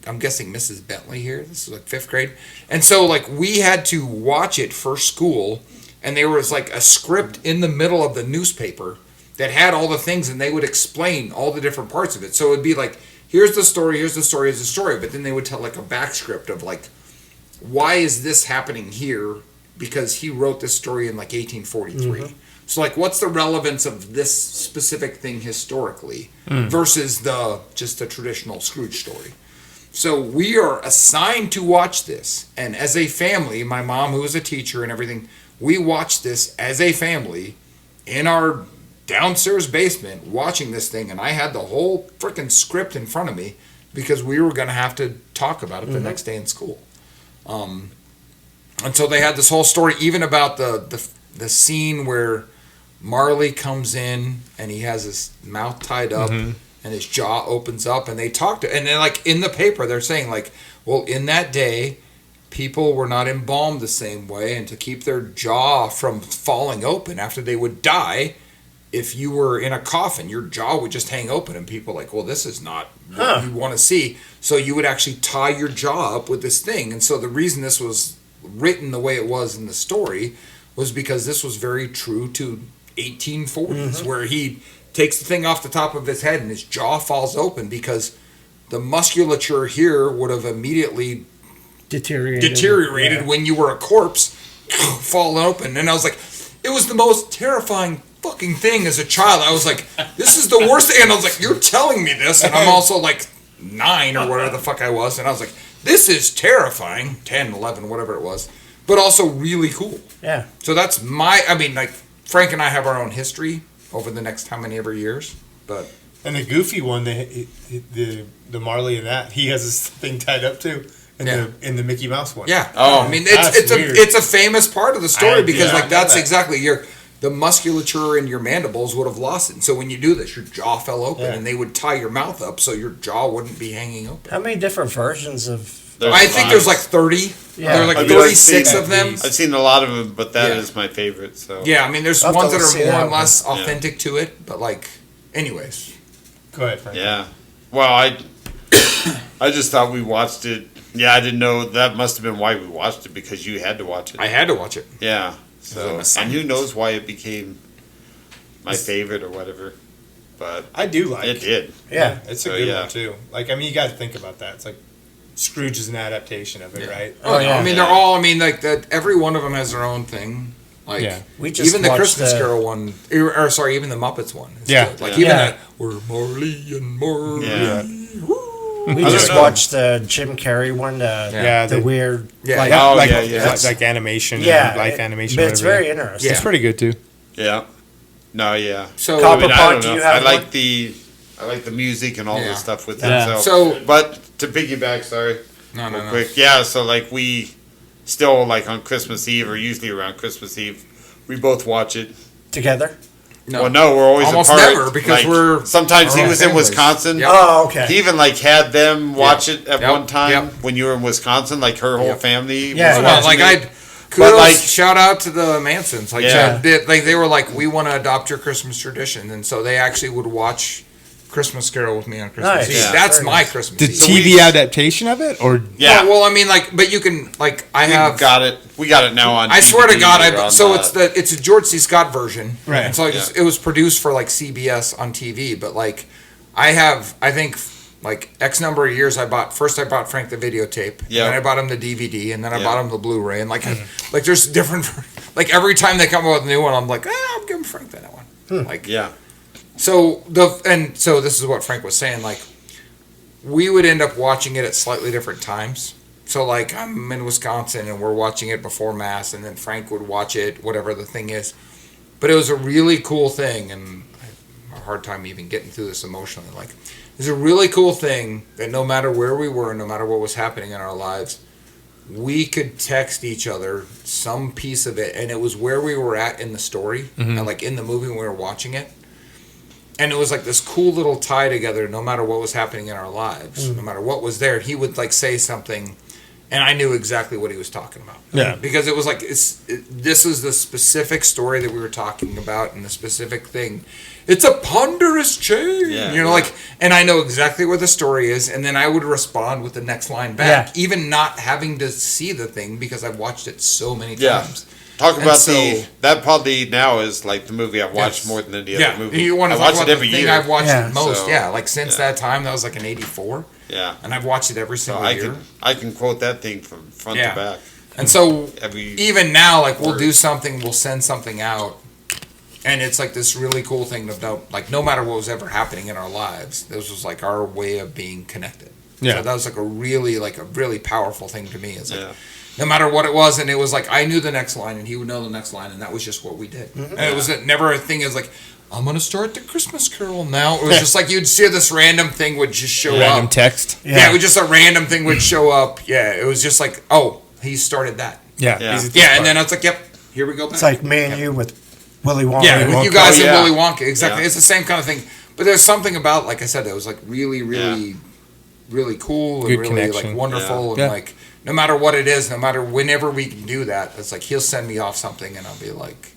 I'm guessing Mrs. Bentley here. This is like fifth grade. And so like we had to watch it for school, and there was like a script in the middle of the newspaper that had all the things, and they would explain all the different parts of it. So it would be like, here's the story, here's the story, here's the story. But then they would tell like a back script of like, why is this happening here? Because he wrote this story in like 1843. So like, what's the relevance of this specific thing historically versus just the traditional Scrooge story? So we are assigned to watch this. And as a family, my mom, who is a teacher and everything, we watched this as a family in our downstairs basement watching this thing. And I had the whole freaking script in front of me because we were going to have to talk about it the next day in school. And so they had this whole story, even about the scene where Marley comes in and he has his mouth tied up and his jaw opens up, and they talked to, and then like in the paper they're saying like, well, in that day people were not embalmed the same way, and to keep their jaw from falling open after they would die, if you were in a coffin, your jaw would just hang open, and people like, well, this is not what you want to see. So you would actually tie your jaw up with this thing. And so the reason this was written the way it was in the story was because this was very true to 1840s, where he takes the thing off the top of his head and his jaw falls open because the musculature here would have immediately deteriorated Yeah. when you were a corpse, fall open. And I was like, it was the most terrifying fucking thing as a child. I was like, this is the worst thing. And I was like, you're telling me this, and I'm also like 9 or whatever the fuck I was, and I was like, this is terrifying, 10, 11, whatever it was, but also really cool. Yeah. So that's like Frank and I have our own history over the next how many ever years, but And the Goofy one, the Marley and that, he has his thing tied up too in the Mickey Mouse one. yeah. Oh, I mean, that's it's weird. it's a famous part of the story because I like know that's that. exactly the musculature in your mandibles would have lost it. And so when you do this, your jaw fell open, Yeah. and they would tie your mouth up so your jaw wouldn't be hanging open. How many different versions of? I think there's like 30. Yeah. There are like I mean, I've 36 seen of them. I've seen a lot of them, but that Yeah. is my favorite. So Yeah, I mean, there's I'll have ones to that see are more that and one. less authentic to it, but like, anyways. Go ahead, Frank. Yeah. Well, I just thought we watched it. Yeah, I didn't know that must have been why we watched it, because you had to watch it. I had to watch it. Yeah. was So an assignment. and who knows why it became my favorite or whatever, but I do like it did. Yeah. It's a So, good yeah. one too. Like, I mean, you got to think about that. It's like Scrooge is an adaptation of it, right? Oh, yeah. I mean, they're all. I mean, like that. Every one of them has their own thing. Like Yeah. We just even the watched Christmas the- Carol one, or sorry, even the Muppets one. is Yeah. good. Like Yeah. even Yeah. that. We're Marley and Marley. Yeah. We I just don't know. watched the Jim Carrey one. Yeah, The weird. Yeah. Like, Oh, like, yeah, yeah. like animation, yeah. life animation. But it's whatever. very interesting. Yeah. It's pretty good too. Yeah. No, yeah. So Copper I mean, I Pot, don't do know. you have I like one? I like the music and all Yeah. the stuff with Yeah. it. So- but to piggyback, sorry, no, real quick. Yeah, so like we still like on Christmas Eve, or usually around Christmas Eve, we both watch it. Together? No. Well, no, we're always Almost apart. never, because Like, we're sometimes our he own was in families. Wisconsin. Yep. Oh, okay. He even like had them watch it at Yep. one time Yep. when you were in Wisconsin. Like her whole Yep. family. Yeah. was Well, watching like it. Kudos, like, shout out to the Mansons. Like, Yeah. they were like, we want to adopt your Christmas tradition, and so they actually would watch Christmas Carol with me on Christmas Nice. Eve. Yeah. That's Very my nice. Christmas The Eve. TV adaptation of it, or yeah, Well, I mean, like, but you can like, I have. got it. We got it now on. I swear to DVD God, or on it's a George C. Scott version, Right. And so it was produced for like CBS on TV, but like, I think like X number of years I bought Frank the videotape, Yeah. and then I bought him the DVD, and then I Yeah. bought him the Blu-ray, and like there's different, like every time they come out with a new one, I'm like, I'm giving Frank that one, like Yeah, so this is what Frank was saying, like we would end up watching it at slightly different times. So like I'm in Wisconsin and we're watching it before Mass, and then Frank would watch it, whatever the thing is. But it was a really cool thing, and I have a hard time even getting through this emotionally. Like it was a really cool thing that no matter where we were, no matter what was happening in our lives, we could text each other some piece of it, and it was where we were at in the story, and like in the movie when we were watching it. And it was like this cool little tie together, no matter what was happening in our lives, no matter what was there. He would like say something, and I knew exactly what he was talking about. Yeah. Because it was like, this is the specific story that we were talking about, and the specific thing. It's a ponderous chain, Yeah, you know, yeah. like, and I know exactly what the story is, and then I would respond with the next line back, Yeah. even not having to see the thing because I've watched it so many Yeah. times. talk And about so- that probably now is like the movie I've watched Yes. more than any Yeah, other movie. you want I to talk watch about it every the thing year. I've watched Yeah. the most, So, yeah, like since yeah. that time, that was like an 84, Yeah, and I've watched it every so single year. I can quote that thing from front Yeah. to back. And so Every even now, like we'll word. do something, we'll send something out, and it's like this really cool thing of like no matter what was ever happening in our lives, this was like our way of being connected. Yeah. So that was like a really powerful thing to me. It's like Yeah. no matter what it was, and it was like I knew the next line, and he would know the next line, and that was just what we did. And it was never a thing. It was like I'm gonna start the Christmas Carol now. It was just like you'd see this random thing would just show random up. text. Yeah, it was just a random thing would show up. Yeah, it was just like, oh, he started that. Yeah. Yeah. easy to Yeah, start. and then it's like, yep, here we go back. It's like me and you with Willy Wonka. Yeah, Willy with you Wonka. guys Oh, and yeah. Willy Wonka, exactly. Yeah. It's the same kind of thing. But there's something about, like I said, that was like really cool and Good really connection. like wonderful and Yeah. like no matter what it is, no matter whenever we can do that, it's like he'll send me off something and I'll be like,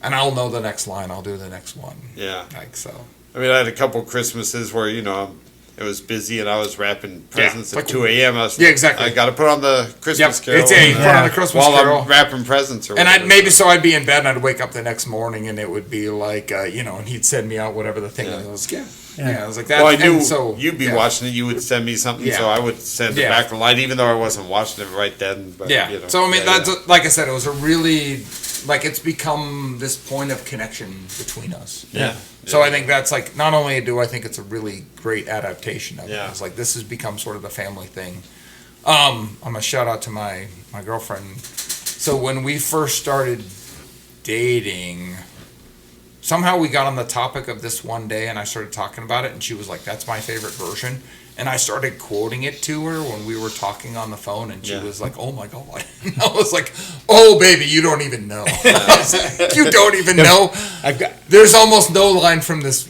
and I'll know the next line. I'll do the next one. Yeah. Like so. I mean, I had a couple Christmases where it was busy and I was wrapping presents like- at 2 a.m. I was Yeah, like, exactly. I got to put on the Christmas Yep, Carol it's a put on the Christmas while Carol. I'm wrapping presents or And whatever. I'd be in bed and I'd wake up the next morning and it would be like, and he'd send me out whatever the thing was. Yeah, I was like that. Well, I knew and so, you'd be yeah. watching it. You would send me something, Yeah. so I would send it Yeah. back to light, even though I wasn't watching it right then. But, Yeah. you know, So I mean, yeah, that's yeah. like I said, it was a really like it's become this point of connection between us. Yeah. So Yeah. I think that's like not only do I think it's a really great adaptation of Yeah. it. It's like this has become sort of the family thing. I'm a shout out to my girlfriend. So when we first started dating, somehow we got on the topic of this one day, and I started talking about it, and she was like, "That's my favorite version." And I started quoting it to her when we were talking on the phone, and she Yeah. was like, "Oh my god!" And I was like, "Oh baby, you don't even know. You don't even know. I've got There's almost no line from this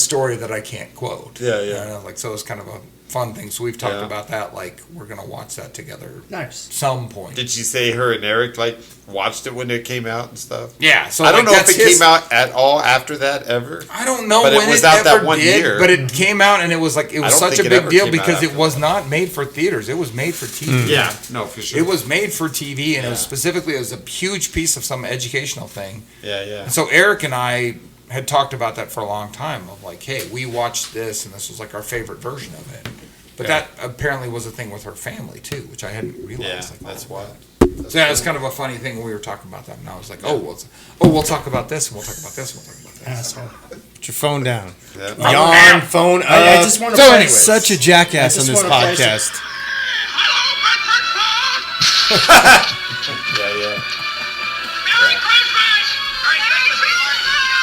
story that I can't quote." Yeah, yeah. And I was like, so it's kind of a fun thing. So we've talked Yeah. about that. Like we're gonna watch that together Nice. some point. Did she say her and Eric like watched it when it came out and stuff? Yeah. So I don't like, know if that's it his- came out at all after that ever. I don't know But it when was it out that ever one did, year. but it came out and it was like it was I don't such a think it big ever deal came out because it after was that. not made for theaters. It was made for TV. Yeah, no, for sure. It was made for TV, and it was Yeah. specifically it was a huge piece of some educational thing. Yeah, yeah. And so Eric and I had talked about that for a long time of like, hey, we watched this, and this was like our favorite version of it. But Yeah. that apparently was a thing with her family too, which I hadn't realized. Yeah, like, that's oh, why. wow. So yeah, it's kind of a funny thing when we were talking about that, and I was like, we'll talk about this, and we'll talk about this, and we'll talk about this. Asshole. put your phone down. Yeah. Yawn, phone up. I just want to So play. anyways. Such a jackass I on just this wanna play podcast. Yeah, yeah.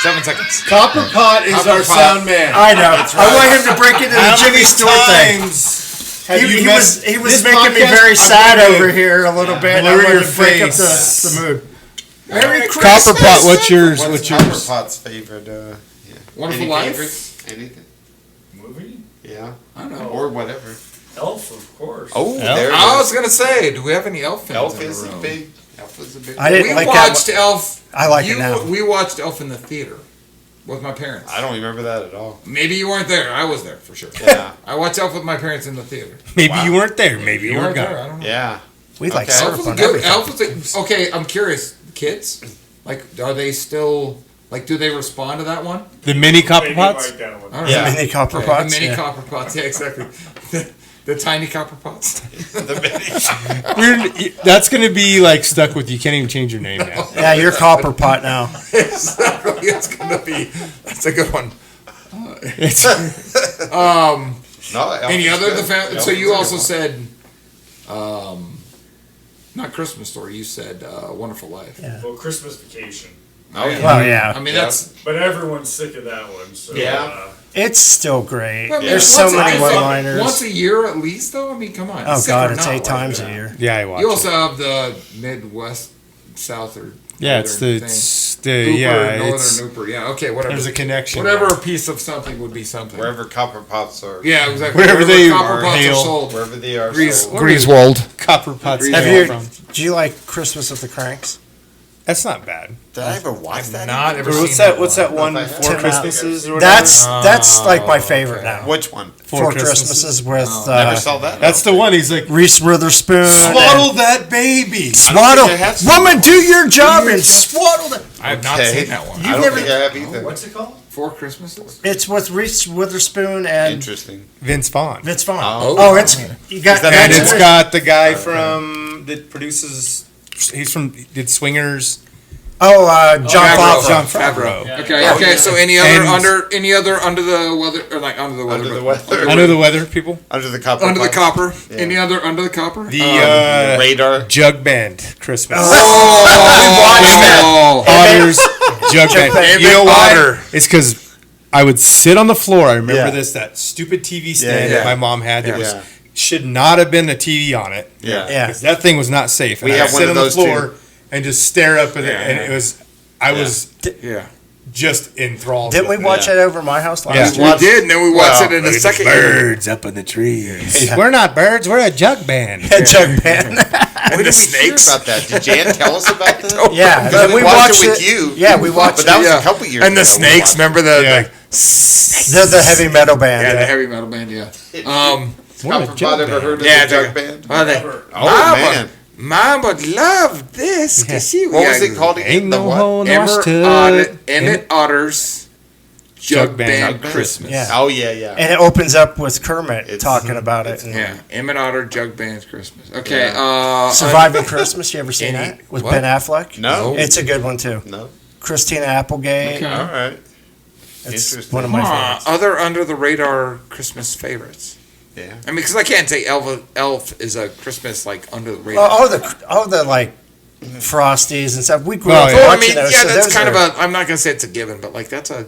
7 seconds. Copper Pot is Copper our Pot. sound man. I know. I want him to break into the How Jimmy many Stewart thing. times have you He missed was this making me podcast? very I'm sad gonna over here a little bit. and I blur wanted your to break up face. the mood. Merry Copper Pot, what's yours? What's What's Copper yours? Pot's favorite? Wonderful any Life? favorites? Anything? Movie? Yeah. I don't know. Or whatever. Elf, of course. Oh, Elf? there it I is. was gonna say, do we have any elf fans Elf in the is room? big. Elf is a big. I didn't we like that watched Elf. I like it now. We watched Elf in the theater with my parents. I don't remember that at all. Maybe you weren't there. I was there for sure. Yeah. I watched Elf with my parents in the theater. Maybe you weren't there. Maybe you were weren't gone. there. I don't know. Yeah. We like Okay. Elf surf was a on good. everything. Elf was a, okay. I'm curious. Kids, like, are they still like? Do they respond to that one? The mini copper Maybe pots. like that one. All right. Yeah. Mini copper Okay, pots. the mini yeah. copper pots. Yeah, exactly. The tiny copper pots. That's gonna be like stuck with you. Can't even change your name now. Yeah, you're copper pot now. Exactly. It's gonna be. That's a good one. It's, No, Any Elf is other good. the family? Elf So is you a also good one. said, not Christmas Story. You said Wonderful Life. Yeah. Well, Christmas Vacation. Oh, yeah. Well, yeah. I mean, Yeah. that's. But everyone's sick of that one. So, Yeah. It's still great. I mean, There's so once a- many I think one-liners. Once a year at least, though. I mean, come on. Oh Sick God, or it's not, 8 like, times a year. yeah, I watch. You it. also have the Midwest, South, or Yeah, it's the northern thing. it's the Hooper, yeah. Northern It's Hooper. Yeah, okay, whatever. there's a connection. Whatever a piece of something would be something. Wherever copper pots are. Yeah, exactly. Wherever they copper are pots hail. are sold. Wherever they are. Grease, sold. Greasewold. Copper pots. Have Have hail you? from. Do you like Christmas with the Cranks? That's not bad. Did I ever watch that? Not ever What's seen that? What's that one. one? If I have. Four Tim Christmases or whatever. That's like my favorite okay. now. Which one? Four Christmases with Never saw that. That's the one. He's like, Reese Witherspoon. swaddle that baby. Swaddle. I have seen Woman, that do your job and swaddle it. I have not Okay. seen that one. I don't think I have either. What's it called? Four Christmases? It's with Reese Witherspoon and Interesting. Vince Vaughn. Vince Vaughn. Oh. Oh, it's you got. Is that And Vince it's Vaughn? got the guy from that produces. He's from did Swingers. John Favreau. Favreau. John Favreau. Okay, Yeah. okay. So any other And- under the weather or like under the weather? Under the but- weather. Under the weather, people. Under the copper. Under the pots. copper. Yeah. Any other under the copper? The Radar. Jug Band Christmas. Oh, Otter's Jug Band. Band. You know why? Otter. It's because I would sit on the floor. I remember Yeah. that stupid TV stand Yeah. that my mom had that Yeah. should not have been a TV on it. Yeah. Yeah. Because that thing was not safe. We And have I'd one sit of on those the floor and just stare up at it, and it was. I was yeah. just enthralled. Didn't we with watch Yeah. it over my house last Yeah. year? We did, and then we watched Well, it in the Look at second the year. birds up in the trees. We're not birds. We're a jug band. Jug Band. When did we hear about that? Did Jan tell us about that? Yeah, Because but we watched it with you. Yeah, we watched But it. that was Yeah. a couple years And the ago. snakes, remember the Yeah. like, They're the heavy metal band. yeah, the Yeah. heavy metal band, yeah. What a Copper jug pot ever band. heard of Yeah, the jug jug- band? Well, they, Oh, man. Mom would love this. 'Cause she What was it called again? Ain't The no what? hole in the wash Emmett Otter's Jug Band Band. Christmas. Yeah. Oh, yeah, yeah. And it opens up with Kermit It's- talking about it. it's- and Yeah, Emmett Otter Jug Band's Christmas. Okay, Surviving Christmas. You ever seen Any- that with what? Ben Affleck? No. It's a good one too. No. Christina Applegate. Okay. All right. It's Interesting. one of my favorites. other under the radar Christmas favorites. Yeah. I mean, because I can't say Elf is a Christmas like under the radar. Oh, the like Frosties and stuff. We grew Oh, up yeah. Well, I watching mean, those. yeah, so that's those kind are- of a. I'm not gonna say it's a given, but like that's a.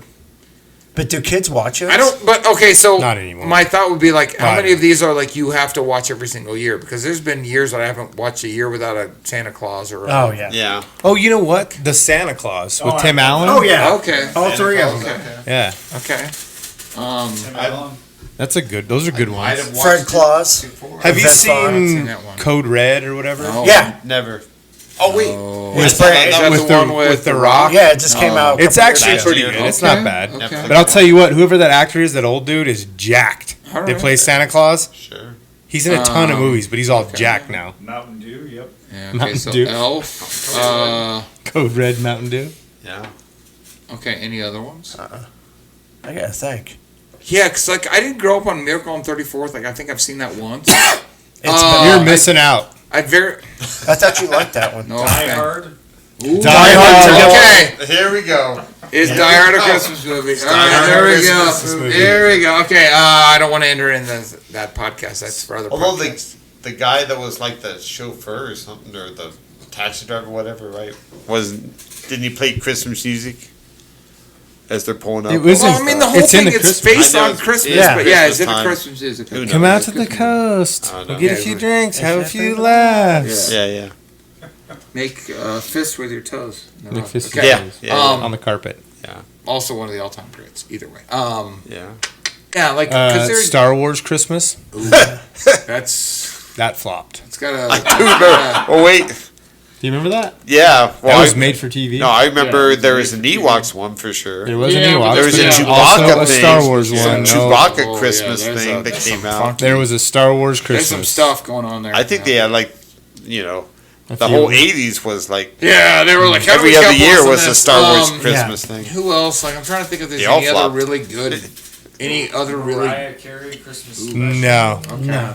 But do kids watch it? I don't. But okay, so Not anymore. my thought would be like, how Not many of these are like you have to watch every single year? Because there's been years that I haven't watched a year without a Santa Claus or. Oh yeah. Yeah. Oh, you know what? The Santa Claus with Tim Allen. Oh yeah. Okay. All three of them. Yeah, Okay. that's a good. Those are good I'd ones. have watched Fred it Claus. before. Have you Vince Vaughn. I've seen seen that one. Code Red or whatever? Oh. Yeah. Never. Oh, wait. With Is that with the the one with The The Rock. Yeah, it just came out. a It's couple years actually ago. pretty year. good. It's Okay, not bad. okay. But I'll tell you what, whoever that actor is, that old dude is jacked. All That right. plays Santa Claus. Sure. He's in a ton of movies, but he's all jacked now. Mountain Dew, yep. Yeah, okay, Mountain so Dew. Elf. Code Red Mountain Dew. Yeah. Okay, any other ones? I gotta think. Yeah, because like I didn't grow up on Miracle on 34th. Like I think I've seen that once. It's You're missing out. I very I thought you liked that one. no. Die okay. Hard. Ooh, Die Hard. Okay, Here we go. is Die Hard a Christmas movie? All right, Hard there a we Christmas go. movie. There we go. Okay, I don't want to enter in that podcast. That's for other Although podcasts. the guy that was like the chauffeur or something, or the taxi driver, whatever, right? Didn't he play Christmas music as they're pulling up? It was Well, I mean, the whole It's in thing the is Christmas- based I know on it's- Christmas, yeah. but yeah, is it Christmas a time. Christmas music? Who knows? Come out to the coast. I don't We'll know. get a Yeah, few we- drinks. Have a Yeah. few laughs. Yeah, yeah. Make fists with your toes. No, Make fists okay. Yeah, yeah. On the carpet. Also one of the all-time greats. Either way. Yeah. Yeah, like because there's Star Wars that's that flopped. it's got a Oh, wait. Do you remember that? Yeah. Well, That was made for TV. No, I remember Yeah, there was an made for Ewoks one for sure. There was an Yeah, but Ewok. There was a but Chewbacca also a thing. Star Wars Some one. No. Chewbacca Oh, Christmas yeah, thing that there's came some out. funky- There was a Star Wars There's Christmas. some stuff going on there. I think they had like, you know, A the few. whole '80s was like Yeah, they were like how do we every other capitalize year on was a this? Star Wars Um, Christmas thing. Who else? Like I'm trying to think if there's They all any other flopped. really good. Any other really? Mariah Carey Christmas special. No. No.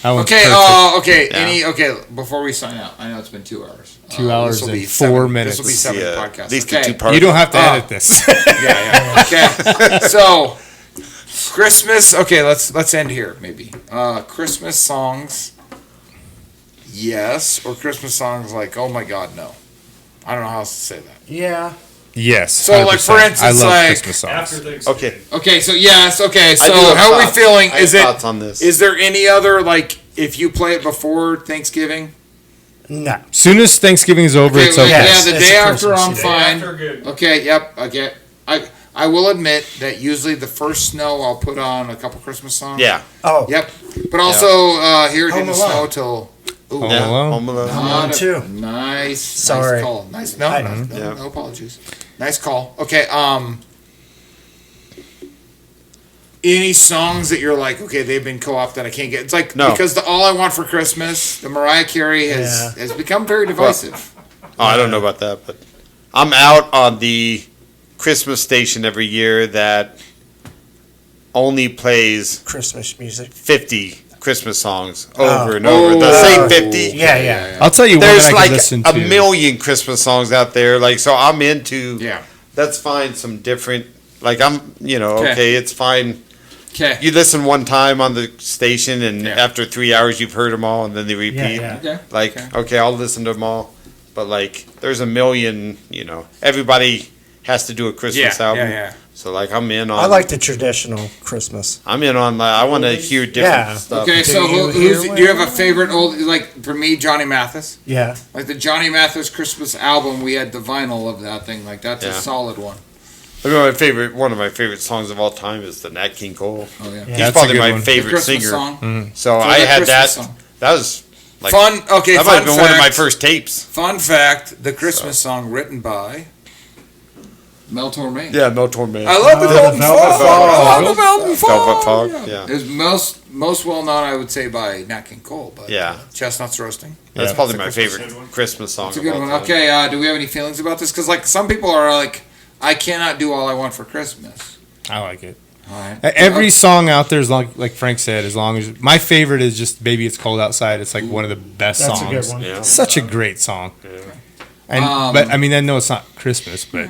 That one's Okay. perfect. Okay. Yeah. Any? Okay. Before we sign out, I know it's been 2 hours. 2 hours this'll and be 4 minutes. This will be 7 Yeah, podcasts. at least okay. the 2 parts. You don't have to edit this. Yeah. Okay. So Christmas. Okay. Let's end here. Maybe Christmas songs. Yes, or Christmas songs like oh my God no. I don't know how else to say that. Yeah. Yes. So, like, for 100%. I instance, love like- Christmas songs. After Thanksgiving. Okay. Okay. So yes. Okay. I So do have how are we thoughts. feeling? I Is have it? thoughts on this? Is there any other like if you play it before Thanksgiving? No. Soon as Thanksgiving is over, it's like, okay. Yes, yeah, the it's day a after Christmas I'm day. fine. After good. Okay, yep, I get. I will admit that usually the first snow I'll put on a couple Christmas songs. Yeah. Oh. Yep. But also here it Home didn't Alone. snow till. Ooh, Home Yeah. Alone. Home Alone. Alone too. Nice. Sorry. Nice call. Nice. No, I- no, no, Yeah. no apologies. Nice call. Okay. Any songs that you're like, okay, they've been co-opted that I can't get. It's like No. because the All I Want for Christmas, the Mariah Carey has become very divisive. Oh, I don't know about that, but I'm out on the Christmas station every year that only plays Christmas music. 50 Christmas songs over and over. The same 50. Yeah, yeah. I'll tell you There's one that I like can listen a to. million Christmas songs out there. Like, so I'm into. Yeah. That's fine. Some different. Like I'm, Okay. okay, it's fine. Okay. You listen one time on the station, and Yeah. after 3 hours, you've heard them all, and then they repeat. yeah. Okay. Like, Okay. okay, I'll listen to them all. But like, there's a million. Everybody has to do a Christmas album. Yeah. So like, I'm in on. I like the traditional Christmas. I'm in on. I want to hear different Yeah. stuff. Okay, Do so you who's, hear do you have a favorite old like for me Johnny Mathis? Yeah. Like the Johnny Mathis Christmas album, we had the vinyl of that thing. Like that's a Yeah. solid one. I mean, one of my favorite songs of all time is the Nat King Cole. Oh yeah. Yeah. He's That's a probably good my one. The favorite Christmas singer. song. So So I the had Christmas that. song. That was like Fun. Okay. that might Fun have been one of my fact. first tapes. Fun fact: the Christmas song written by Mel Torme. Yeah, No Torment. I love the Velvet Velvet Fog. Fog. I love the Velvet Fog. Velvet Fog, yeah. It was most well known, I would say, by Nat King Cole. But Yeah. Chestnuts Roasting. That's Yeah. probably It's a my Christmas favorite good one. Christmas song. It's a of good all one. time. Okay. Do we have any feelings about this? Because like some people are like, I cannot do All I Want for Christmas. I like it. All right. Every song out there is like Frank said. As long as my favorite is just "Baby It's Cold Outside." It's like one of the best That's songs. a good one. Yeah. Such a great song. And Um, but I mean, I know it's not Christmas, but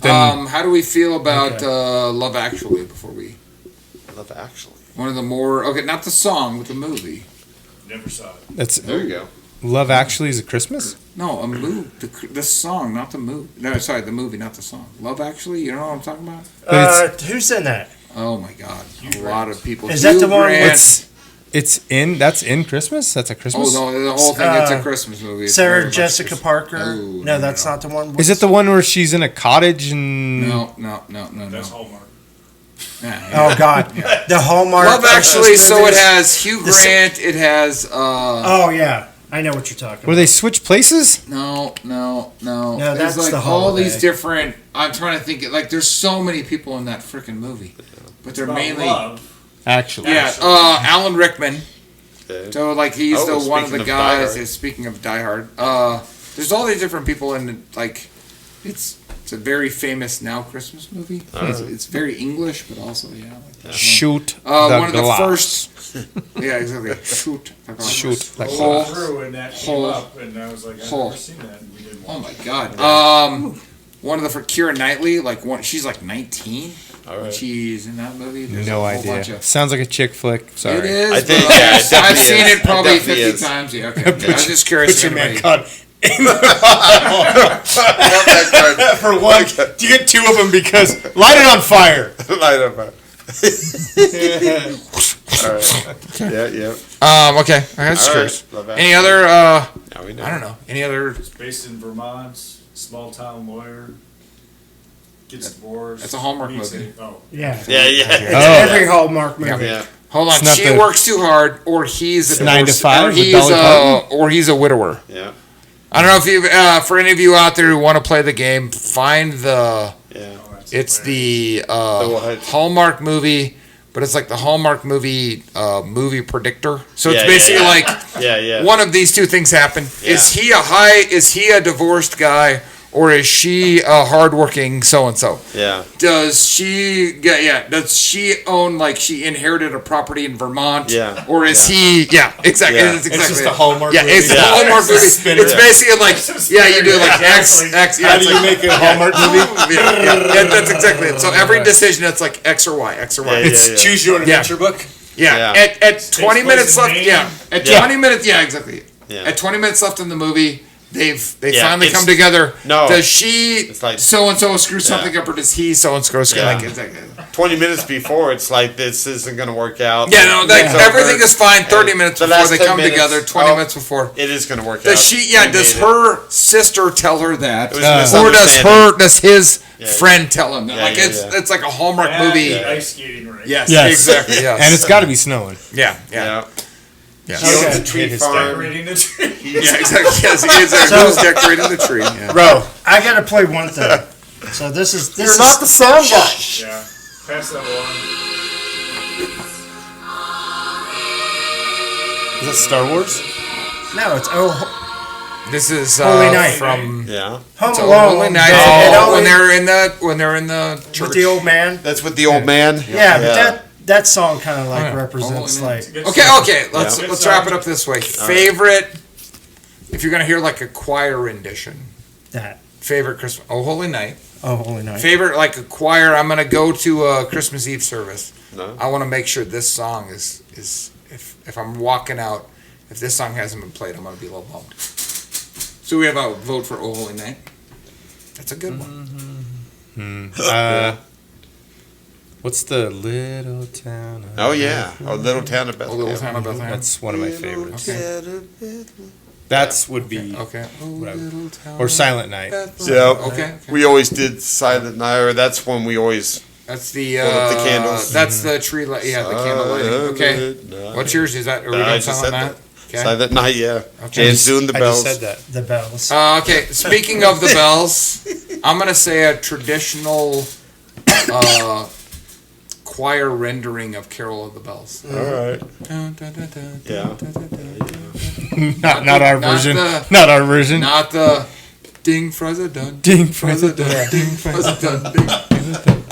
then How do we feel about Okay. Love Actually before we? Love Actually. One of the more okay, not the song, but the movie. Never saw it. that's There you go. Love Actually is a Christmas. No, a movie. The song, not the movie. No, sorry, the movie, not the song. Love Actually. You know what I'm talking about? But Who's in that? Oh my God, a lot of people. Is that Hugh the one Grant. It's in that's in Christmas. That's a Oh Christmas. no, the whole thing. It's a Christmas movie. It's very Sarah much Jessica Christmas. Parker? Oh, No, that's not the one. Is it the one where she's in a cottage and No. That's Hallmark. Oh God, the Hallmark. Love Actually. Christmas So it movies. has Hugh The sa- Grant. It has. Oh yeah, I know what you're talking where about. they switch places? No. No, There's that's like the all holiday. these different. I'm trying to think. Like, there's so many people in that freaking movie, but they're About mainly. love. Actually, Yeah, Alan Rickman. Okay. So like he's Oh, the one of the speaking of Die guys. Hard. Speaking of Die Hard, there's all these different people in it, like it's a very famous now Christmas movie. It's very English, but also yeah. Like shoot one of the glass. first. Yeah, exactly. Shoot. Shoot the Hole. glass. Through and that came Hole. up, and I was like, I've Hole. never seen that. And we didn't Oh watch my God. One of the for Keira Knightley, like one. She's like 19. All right. She's in that movie. There's No a whole bunch idea. of- Sounds like a chick flick. Sorry. It is. I think- but yeah, it definitely I've seen is. it probably It definitely 50 is. times. Yeah. Okay. I was just curious. Put your if man anybody- card in the For one, you get two of them because light it on fire. Light up. All right. Yeah. Okay. I was just All curious. right. Love that. Any other? Now we know. I don't know. Any other? It's based in Vermont. Small town lawyer gets divorced. That's a Hallmark meets movie. Oh, Yeah. Yeah. It's Oh. every Hallmark movie. Yeah. Hold on. It's not She the- works too hard, or he's a 9 to divorce- 5 or with he's Dolly Parton? or he's a widower. Yeah. I don't know if you, for any of you out there who want to play the game, find the. Yeah. It's the what? Hallmark movie, but it's like the Hallmark movie movie predictor. So it's Yeah, basically like Yeah. one of these two things happen. Yeah. Is he a divorced guy, or is she a hardworking so and so? Yeah. Does she does she own, like, she inherited a property in Vermont? Yeah. Or is he exactly Yeah. that's It's exactly just it. a Hallmark Yeah, movie. it's a Yeah. Hallmark movie. Spinner. It's basically like you do like X. Yeah, How it's do you like- make a Hallmark movie? yeah, that's exactly it. So every decision, it's like X or Y, X or Y. Yeah, It's yeah. choose your own Yeah. adventure book. Yeah. Yeah. At 20 place minutes in left. Maine. Yeah. At Yeah. 20 minutes. Yeah, exactly. Yeah. At 20 minutes left in the movie, they Yeah, finally it's- come together. no. Does she It's like- so and so screw something up, or does he so and so screw Yeah. like exactly? 20 minutes before, it's like this isn't going to work out. Yeah, no, like It's over. everything is fine. 30 minutes the before last they 10 come minutes, together. 20 oh, minutes before. It is going to work out. Does she? Yeah. We Does made it. her sister tell her that, It was a or misunderstanding. does his Yeah. friend tell him that? Yeah, like yeah, it's yeah. it's like a Hallmark At movie. the ice skating rink. Yes, Yes. exactly. Yes. And it's got to be snowing. yeah. Yeah. Yeah. She owns Okay. a tree His farm. Decorating the tree. Yeah, exactly. Yes, he is there. So- Who's decorating the tree? Yeah. Bro, I gotta play one thing. So this is You're not the sound guy. Yeah. Pass that along. Is that Star Wars? no, it's This is Holy Night. from Yeah. Home so Alone. Holy Night. It Oh, always- when they're in the church. with the old man. That's with the old man. Yeah, but that song kind of like yeah. represents Holy like Good Okay, song. okay. Let's Yeah. let's wrap it up this way. Favorite, if you're gonna hear like a choir rendition. that. Favorite Christmas. Oh, Holy Night. Oh, Holy Night. Favorite, like a choir. I'm gonna go to a Christmas Eve service. No. I want to make sure this song is if I'm walking out, if this song hasn't been played, I'm gonna be a little bummed. So we have a vote for Oh Holy Night. That's a good one. What's the little town? Of Oh, yeah. Oh, Little Town of Oh, Bethlehem. Little Town of Bethlehem. That's one of my favorites. Okay. That's would be Okay. Oh, What I- little town or of Silent Night. Bethlehem. Yeah. Okay. We always did Silent Night, or that's when we always. That's the Hold up the candles. That's the tree light. Yeah, the candle lighting. Okay. What's yours? Is that? Are we I doing just Silent said Night? that. Okay. Silent Night, yeah. Okay. Jan's doing the I bells. just said that. The bells. Okay, speaking of the bells, I'm gonna say a traditional choir rendering of Carol of the Bells. All right. Yeah. Not our Not version. the- Not our version. Not the ding president, Ding president, ding president, ding.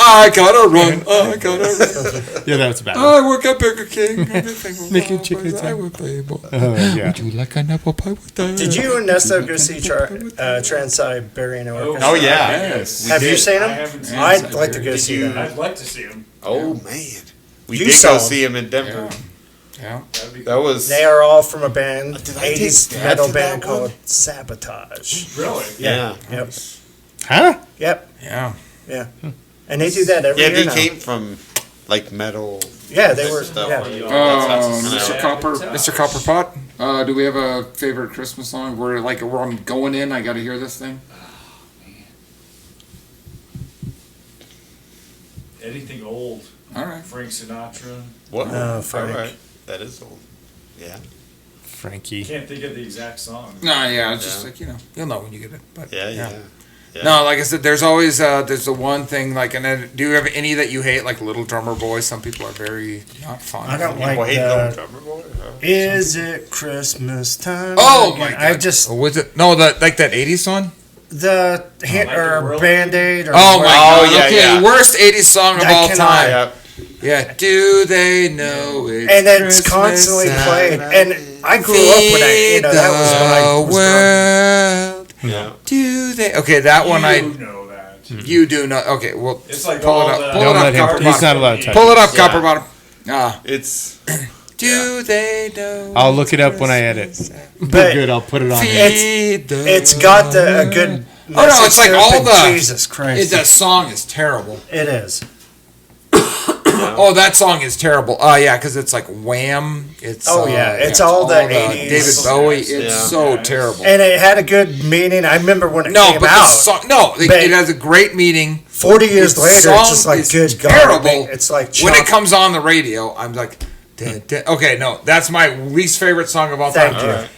I gotta run. I gotta run. Yeah, that's bad. I work at Burger King. Everything will Making fall, chicken but I will play ball. Oh, yeah. Would you like an apple pie with that? Did you and Nesta go see Trans-Siberian Orchestra? Oh, yeah. Yes. Have you seen I them? haven't seen I'd them. like to go Did see you- them. I'd like to see him. Oh, man. We You did saw go 'em. see him in Denver. Yeah. That'd be That was. They are all from a band, Did I take 80s Dad metal to that band one? called Sabotage. really. Yeah. Yep. Huh? Yep. Yeah. And they do that every Yeah, year they now. came from, like, metal. Yeah, they were. Stuff. Yeah. Mr. Yeah. Copper, Mr. Copperpot, do we have a favorite Christmas song where I'm going in? I got to hear this thing. Anything old. All right. Frank Sinatra. What? Oh, Frank. All right. That is old. Yeah. Frankie. Can't think of the exact song. No, yeah, it's just Yeah. like you'll know when you get it. But Yeah, yeah. Yeah. No, like I said, there's always there's the one thing like, and then do you have any that you hate, like Little Drummer Boy? Some people are very not fond. I of don't it. like Well, hey, the- Little Drummer Boy. Huh? Is it Christmas time? Oh again? my god! I just oh, was it no that like that '80s song? the hit Like or the World- Band-Aid or Oh my Oh, god! yeah, Okay, yeah. worst '80s song of I all cannot- time. Yeah. Yeah. Do they know it's and it's Christmas constantly time? played. And I grew up when that was when I was growing up. world. Yeah. Do they? Okay, that one I You know that. you do not. Okay, well, It's like pull all it up. the- Pull Don't it let up, him. Copper He's Bottom. not allowed to touch Pull it up, Yeah. Copper Bottom. Ah. It's. Do they know? I'll look it up when I edit. But Good, I'll put it on. it's got a good. Oh no, it's message like to it, all but the. Jesus Christ! That song is terrible. It is. Oh, that song is terrible. Oh yeah, because it's like Wham. It's Oh, yeah, it's all the 80s. David Bowie. It's Yeah. so Yeah. terrible. And it had a good meaning. I remember when it No, came but the out. song. No, it, But- it has a great meaning. 40 years The later, it's song just like, is good God. terrible. It's like When it Chuck. comes on the radio, I'm like, okay, no, that's my least favorite song of all time. Thank you. All right.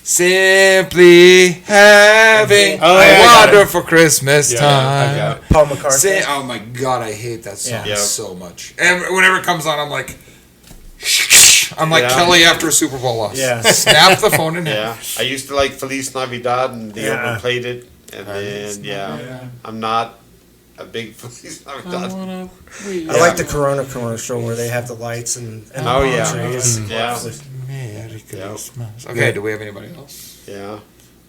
Simply having Oh, a yeah, I got it. wonderful Christmas Yeah, time. I got it. Paul McCartney. Oh my God, I hate that song Yeah. so much. And whenever it comes on, I'm like Yeah. Kelly after a Super Bowl loss. Yeah. Snap the phone in half. Yeah, I used to like Feliz Navidad, and they Yeah. overplayed it, and then I'm not a big Feliz Navidad. I like the Corona commercial where they have the lights and the Oh, yeah. trees. Yeah, Merry Christmas. Okay, do we have anybody else? yeah.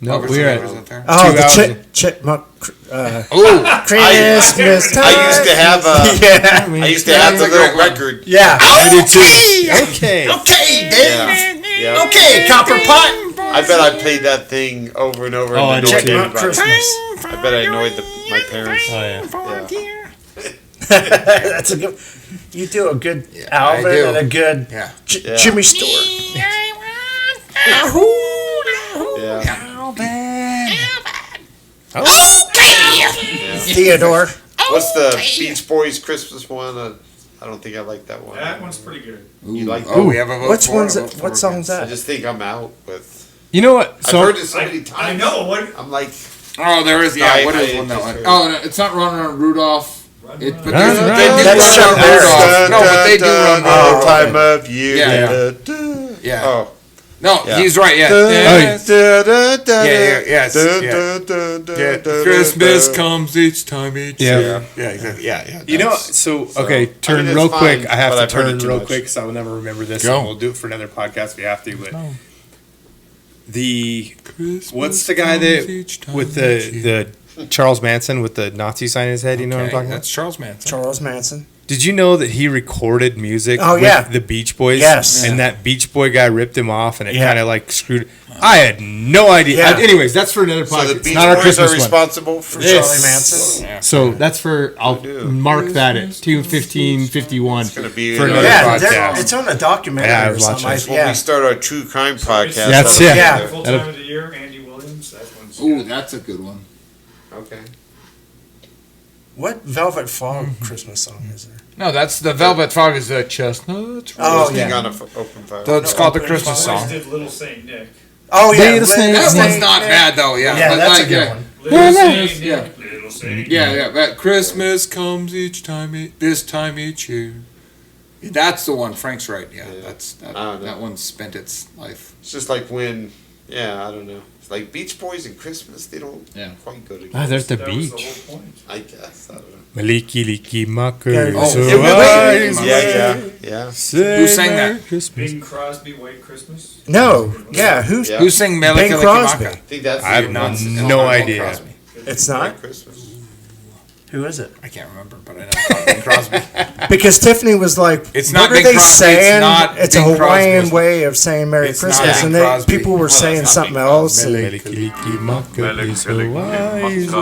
No, Robert's we're Neighbors at out there? Oh, 2 the hours. chipmunk Oh, Christmas time. I used to have Yeah. I used to have the That's a little great one. record. Yeah. Okay. Okay, Dave. Yeah, yeah. Okay, Copper Pot. I bet I played that thing over and over. Oh, I and did annoyed too. Chipmunk everybody. Christmas. I bet I annoyed my parents. Oh, yeah. Yeah. That's a good. You do a good I Alvin do. and a good yeah. Yeah. Jimmy Stewart. Yeah. Theodore. What's the Beach Boys Christmas one? I don't think I like that one. That one's pretty good. You like Oh, that? we have a vote Which for one's it, it? vote for What it. song's I that? just think I'm out with. You know what? I've So heard it so many times. I know. What? I'm like, Oh, there is. Yeah, I- what is I one that just one? heard- Oh, no, it's not Run Run Rudolph. But Run, they do run. That's Run Chuck Run Rudolph. Berry. No, but they do Run Run all Rudolph. time of year. Yeah. Da, da. Yeah. Oh. No, Yeah. he's right. Yeah. Da, Yeah. da, da, da, Yeah, yes, da, yeah. da, da, da, Yeah, da, Christmas da. comes each time each Yeah. year. Yeah, exactly. Yeah. You know, that's- so okay, turn I mean, real it's quick. fine, I have but to I've heard turn it too real much. quick because I will never remember this. Go. And we'll do it for another podcast if we have to. But the what's the guy that with the Charles Manson with the Nazi sign in his head? You know what I'm Okay, talking about? that's Charles Manson. Charles Manson. Did you know that he recorded music Oh, with yeah. the Beach Boys? Yes. And that Beach Boy guy ripped him off, and it Yeah. kind of like screwed. I had no idea. Yeah. Anyways, that's for another So podcast. the It's Beach not our Boys Christmas are one. responsible for Yes. Charlie Manson. Yeah. So that's for. I'll do. mark that at 2:15:51 It's gonna be for in another Yeah, podcast. it's on a documentary Yeah, I or was something. watching. when we start our true crime podcast. That's that'll it. be Yeah. there. Full time of the year. Andy Williams. That one's. Ooh, that's a good one. Okay. What Velvet Fog Christmas song is there? No, that's the Velvet Fog is the chestnuts. Oh, Roasting yeah. on an open fire. So it's called the Christmas Boys song. did Little Saint Nick. Oh, yeah. Little Snake. That Snake. one's not bad though. Yeah, Yeah, but that's a like, good yeah. one. Little Saint Yeah. Nick. Little Saint. Yeah. But Christmas comes each time, this time each year. That's the one. Frank's right. Yeah, Yeah. that's that. I don't know. That one spent its life. It's just like when, yeah, I don't know. It's like Beach Boys and Christmas, they don't Yeah. quite go together. Ah, there's the That was the beach. whole point. I guess. I don't know. Maliki liki maka. Yeah. so It was- wise Yeah. Who say sang that? Merry Christmas. Bing Crosby, White Christmas. No. Yeah. Who's? Yeah. Who sang Bing Melika Crosby. Likimaka? I think that's I have the no nonsense. idea. Crosby. It's not? White Christmas. Who is it? I can't remember, but I know it's not Bing Crosby. Because Tiffany was like, It's what not are Bing they Crosby, it's saying? not It's a Bing Hawaiian Crosby. way of saying Merry It's not Christmas. Bing And then Crosby. people were Well, that's saying not something Bing else. And Maliki liki maka is a wise way. it's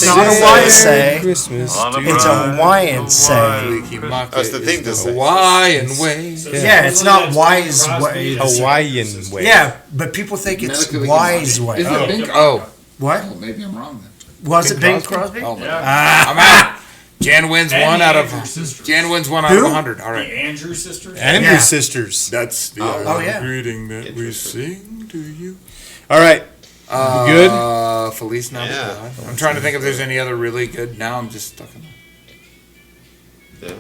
not a Hawaiian say. Christmas. It's a Hawaiian say. Likimaka That's the thing is to the say. Hawaiian way. Yeah, it's not wise way. Hawaiian way. Yeah, but people think it's Melika Likimaka. wise way. Is it Bing? Oh. What? Oh, maybe I'm wrong then. Was it Bing Crosby? Oh, Yeah. I'm out. Jan wins And one the out of Andrews sisters. Jan wins one out of Who? 100. All The right. Andrews sisters. Andrews Yeah. sisters. That's the Oh, yeah. greeting that we Interesting. sing to you. All right. Good? Feliz Navidad. Yeah. I'm trying to think if there's any other really good. Now I'm just stuck in. Yeah.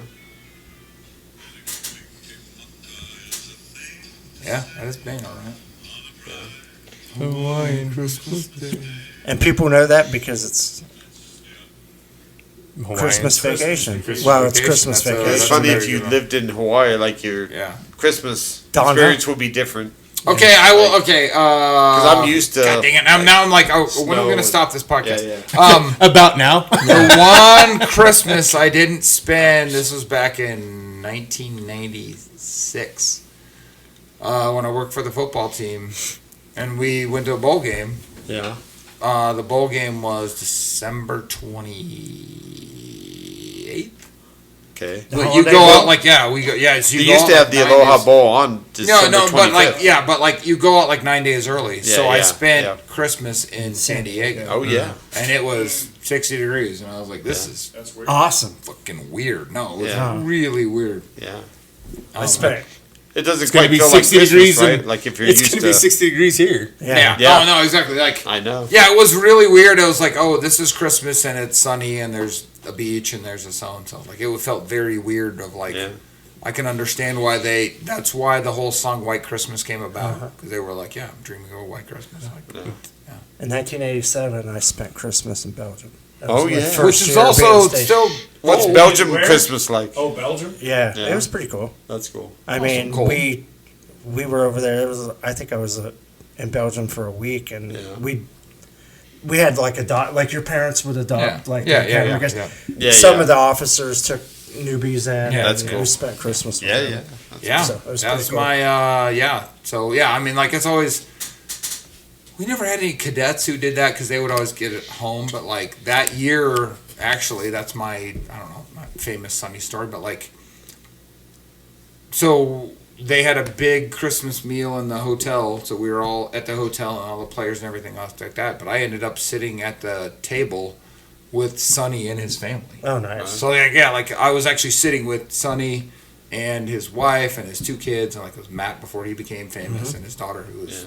Yeah, that is Bing, all right. Hawaiian Christmas Day. And people know that because it's Hawaiian. Christmas vacation. Christmas Well, it's vacation, Christmas that's a- vacation. It's that's funny a if very you good one. lived in Hawaii, like your Yeah. Christmas Donna. experience will be different. Okay, I will. Okay. Because I'm used to. God dang it! Now I'm like, oh, when are we Snow gonna stop this Yeah, podcast? yeah. About now. The one Christmas I didn't spend. This was back in 1996 when I worked for the football team, and we went to a bowl game. Yeah. The bowl game was December 28th. Okay. The But you holiday go bowl? out like so you They go used out to have like the 9 Aloha days- Bowl on December No, 25th. but like you go out like 9 days early. Yeah, So I yeah, spent yeah. Christmas in San Diego. Oh, yeah. And it was 60 degrees, and I was like, "This is That's weird. Awesome. fucking weird." No, it was Yeah. really weird. Yeah. I spent It doesn't It's going quite to be feel 60 like Christmas, degrees. right? And Like if you're it's used going to. to be 60 degrees here. Yeah. Yeah. Oh no, exactly. Like I know. yeah, it was really weird. It was like, oh, this is Christmas and it's sunny and there's a beach and there's a so and so. Like it felt very weird. Of like, Yeah. I can understand why that's why the whole song "White Christmas" came about because they were like, yeah, I'm dreaming of a white Christmas. Like, In 1987, I spent Christmas in Belgium. That Oh, was my yeah. first which is year also being stationed. still What's cold. Belgium Where? Christmas like? Oh, Belgium? Yeah, Yeah. it was pretty cool. That's cool. I Also mean, cold. we were over there. It was I think I was in Belgium for a week, and Yeah. we had like like your parents would adopt like Yeah, their yeah, family, yeah, because Yeah, some yeah. of the officers took newbies in. Yeah, that's and cool. We spent Christmas with Yeah, them. yeah. Yeah, So, it was that's pretty cool. my yeah. So yeah, I mean, like it's always. We never had any cadets who did that because they would always get it home. But like that year, actually, that's my I don't know my famous Sunny story. But like, so they had a big Christmas meal in the hotel. So we were all at the hotel and all the players and everything else like that. But I ended up sitting at the table with Sonny and his family. Oh, nice. So like, yeah, like I was actually sitting with Sonny and his wife and his two kids, and like it was Matt before he became famous, and his daughter who was,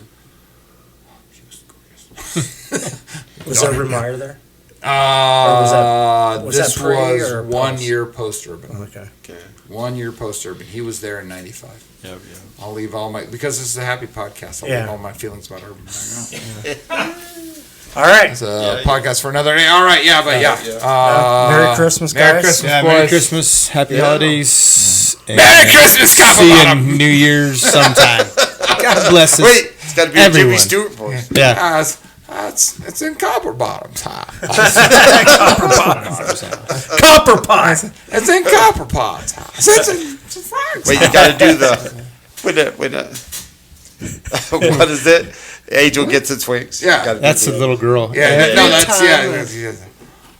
she was gorgeous. Was there a reminder there? was This that pre was or 1 post? year post urban. Okay. Okay. 1 year post urban. He was there in '95. Yeah, yeah. I'll leave all my because this is a happy podcast. I'll Yeah. leave all my feelings about urban. All right. It's a podcast for another day. All right, yeah, but yeah. Merry Christmas, Merry guys. Christmas, Yeah, boys. Merry Christmas, Happy Holidays. and Merry Christmas, See you Copper in New Year's sometime. God bless us. Wait, it's got to be Everyone. a Jimmy Stewart voice. Yeah. Guys, it's in Copper Bottoms. Copper pie. It's in Copper Pot's house. It's in Frank's Wait, you got to do the. Wait a. What is it? Angel gets its wings. Yeah. Gotta do That's a that. little girl. Yeah, no, that's time yeah.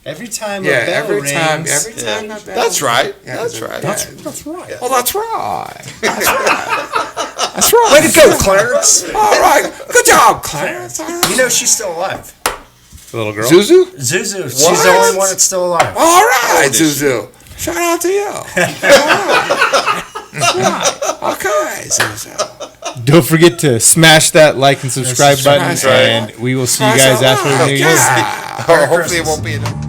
Every time Yeah, a bell every rings. time Yeah. that bell- That's right. Yeah, That's right. That's right. Well, that's right. That's right. That's right. Way to go, Clarence. All right. Good job, Clarence. All right. You know she's still alive. The little girl. Zuzu? Zuzu. She's the only one that's still alive. All right, Zuzu. Shout out to you. All right. Okay, Zuzu. Don't forget to smash that like and subscribe button, That's right. and we will see you guys after the New Year. Okay. Hopefully it won't be enough.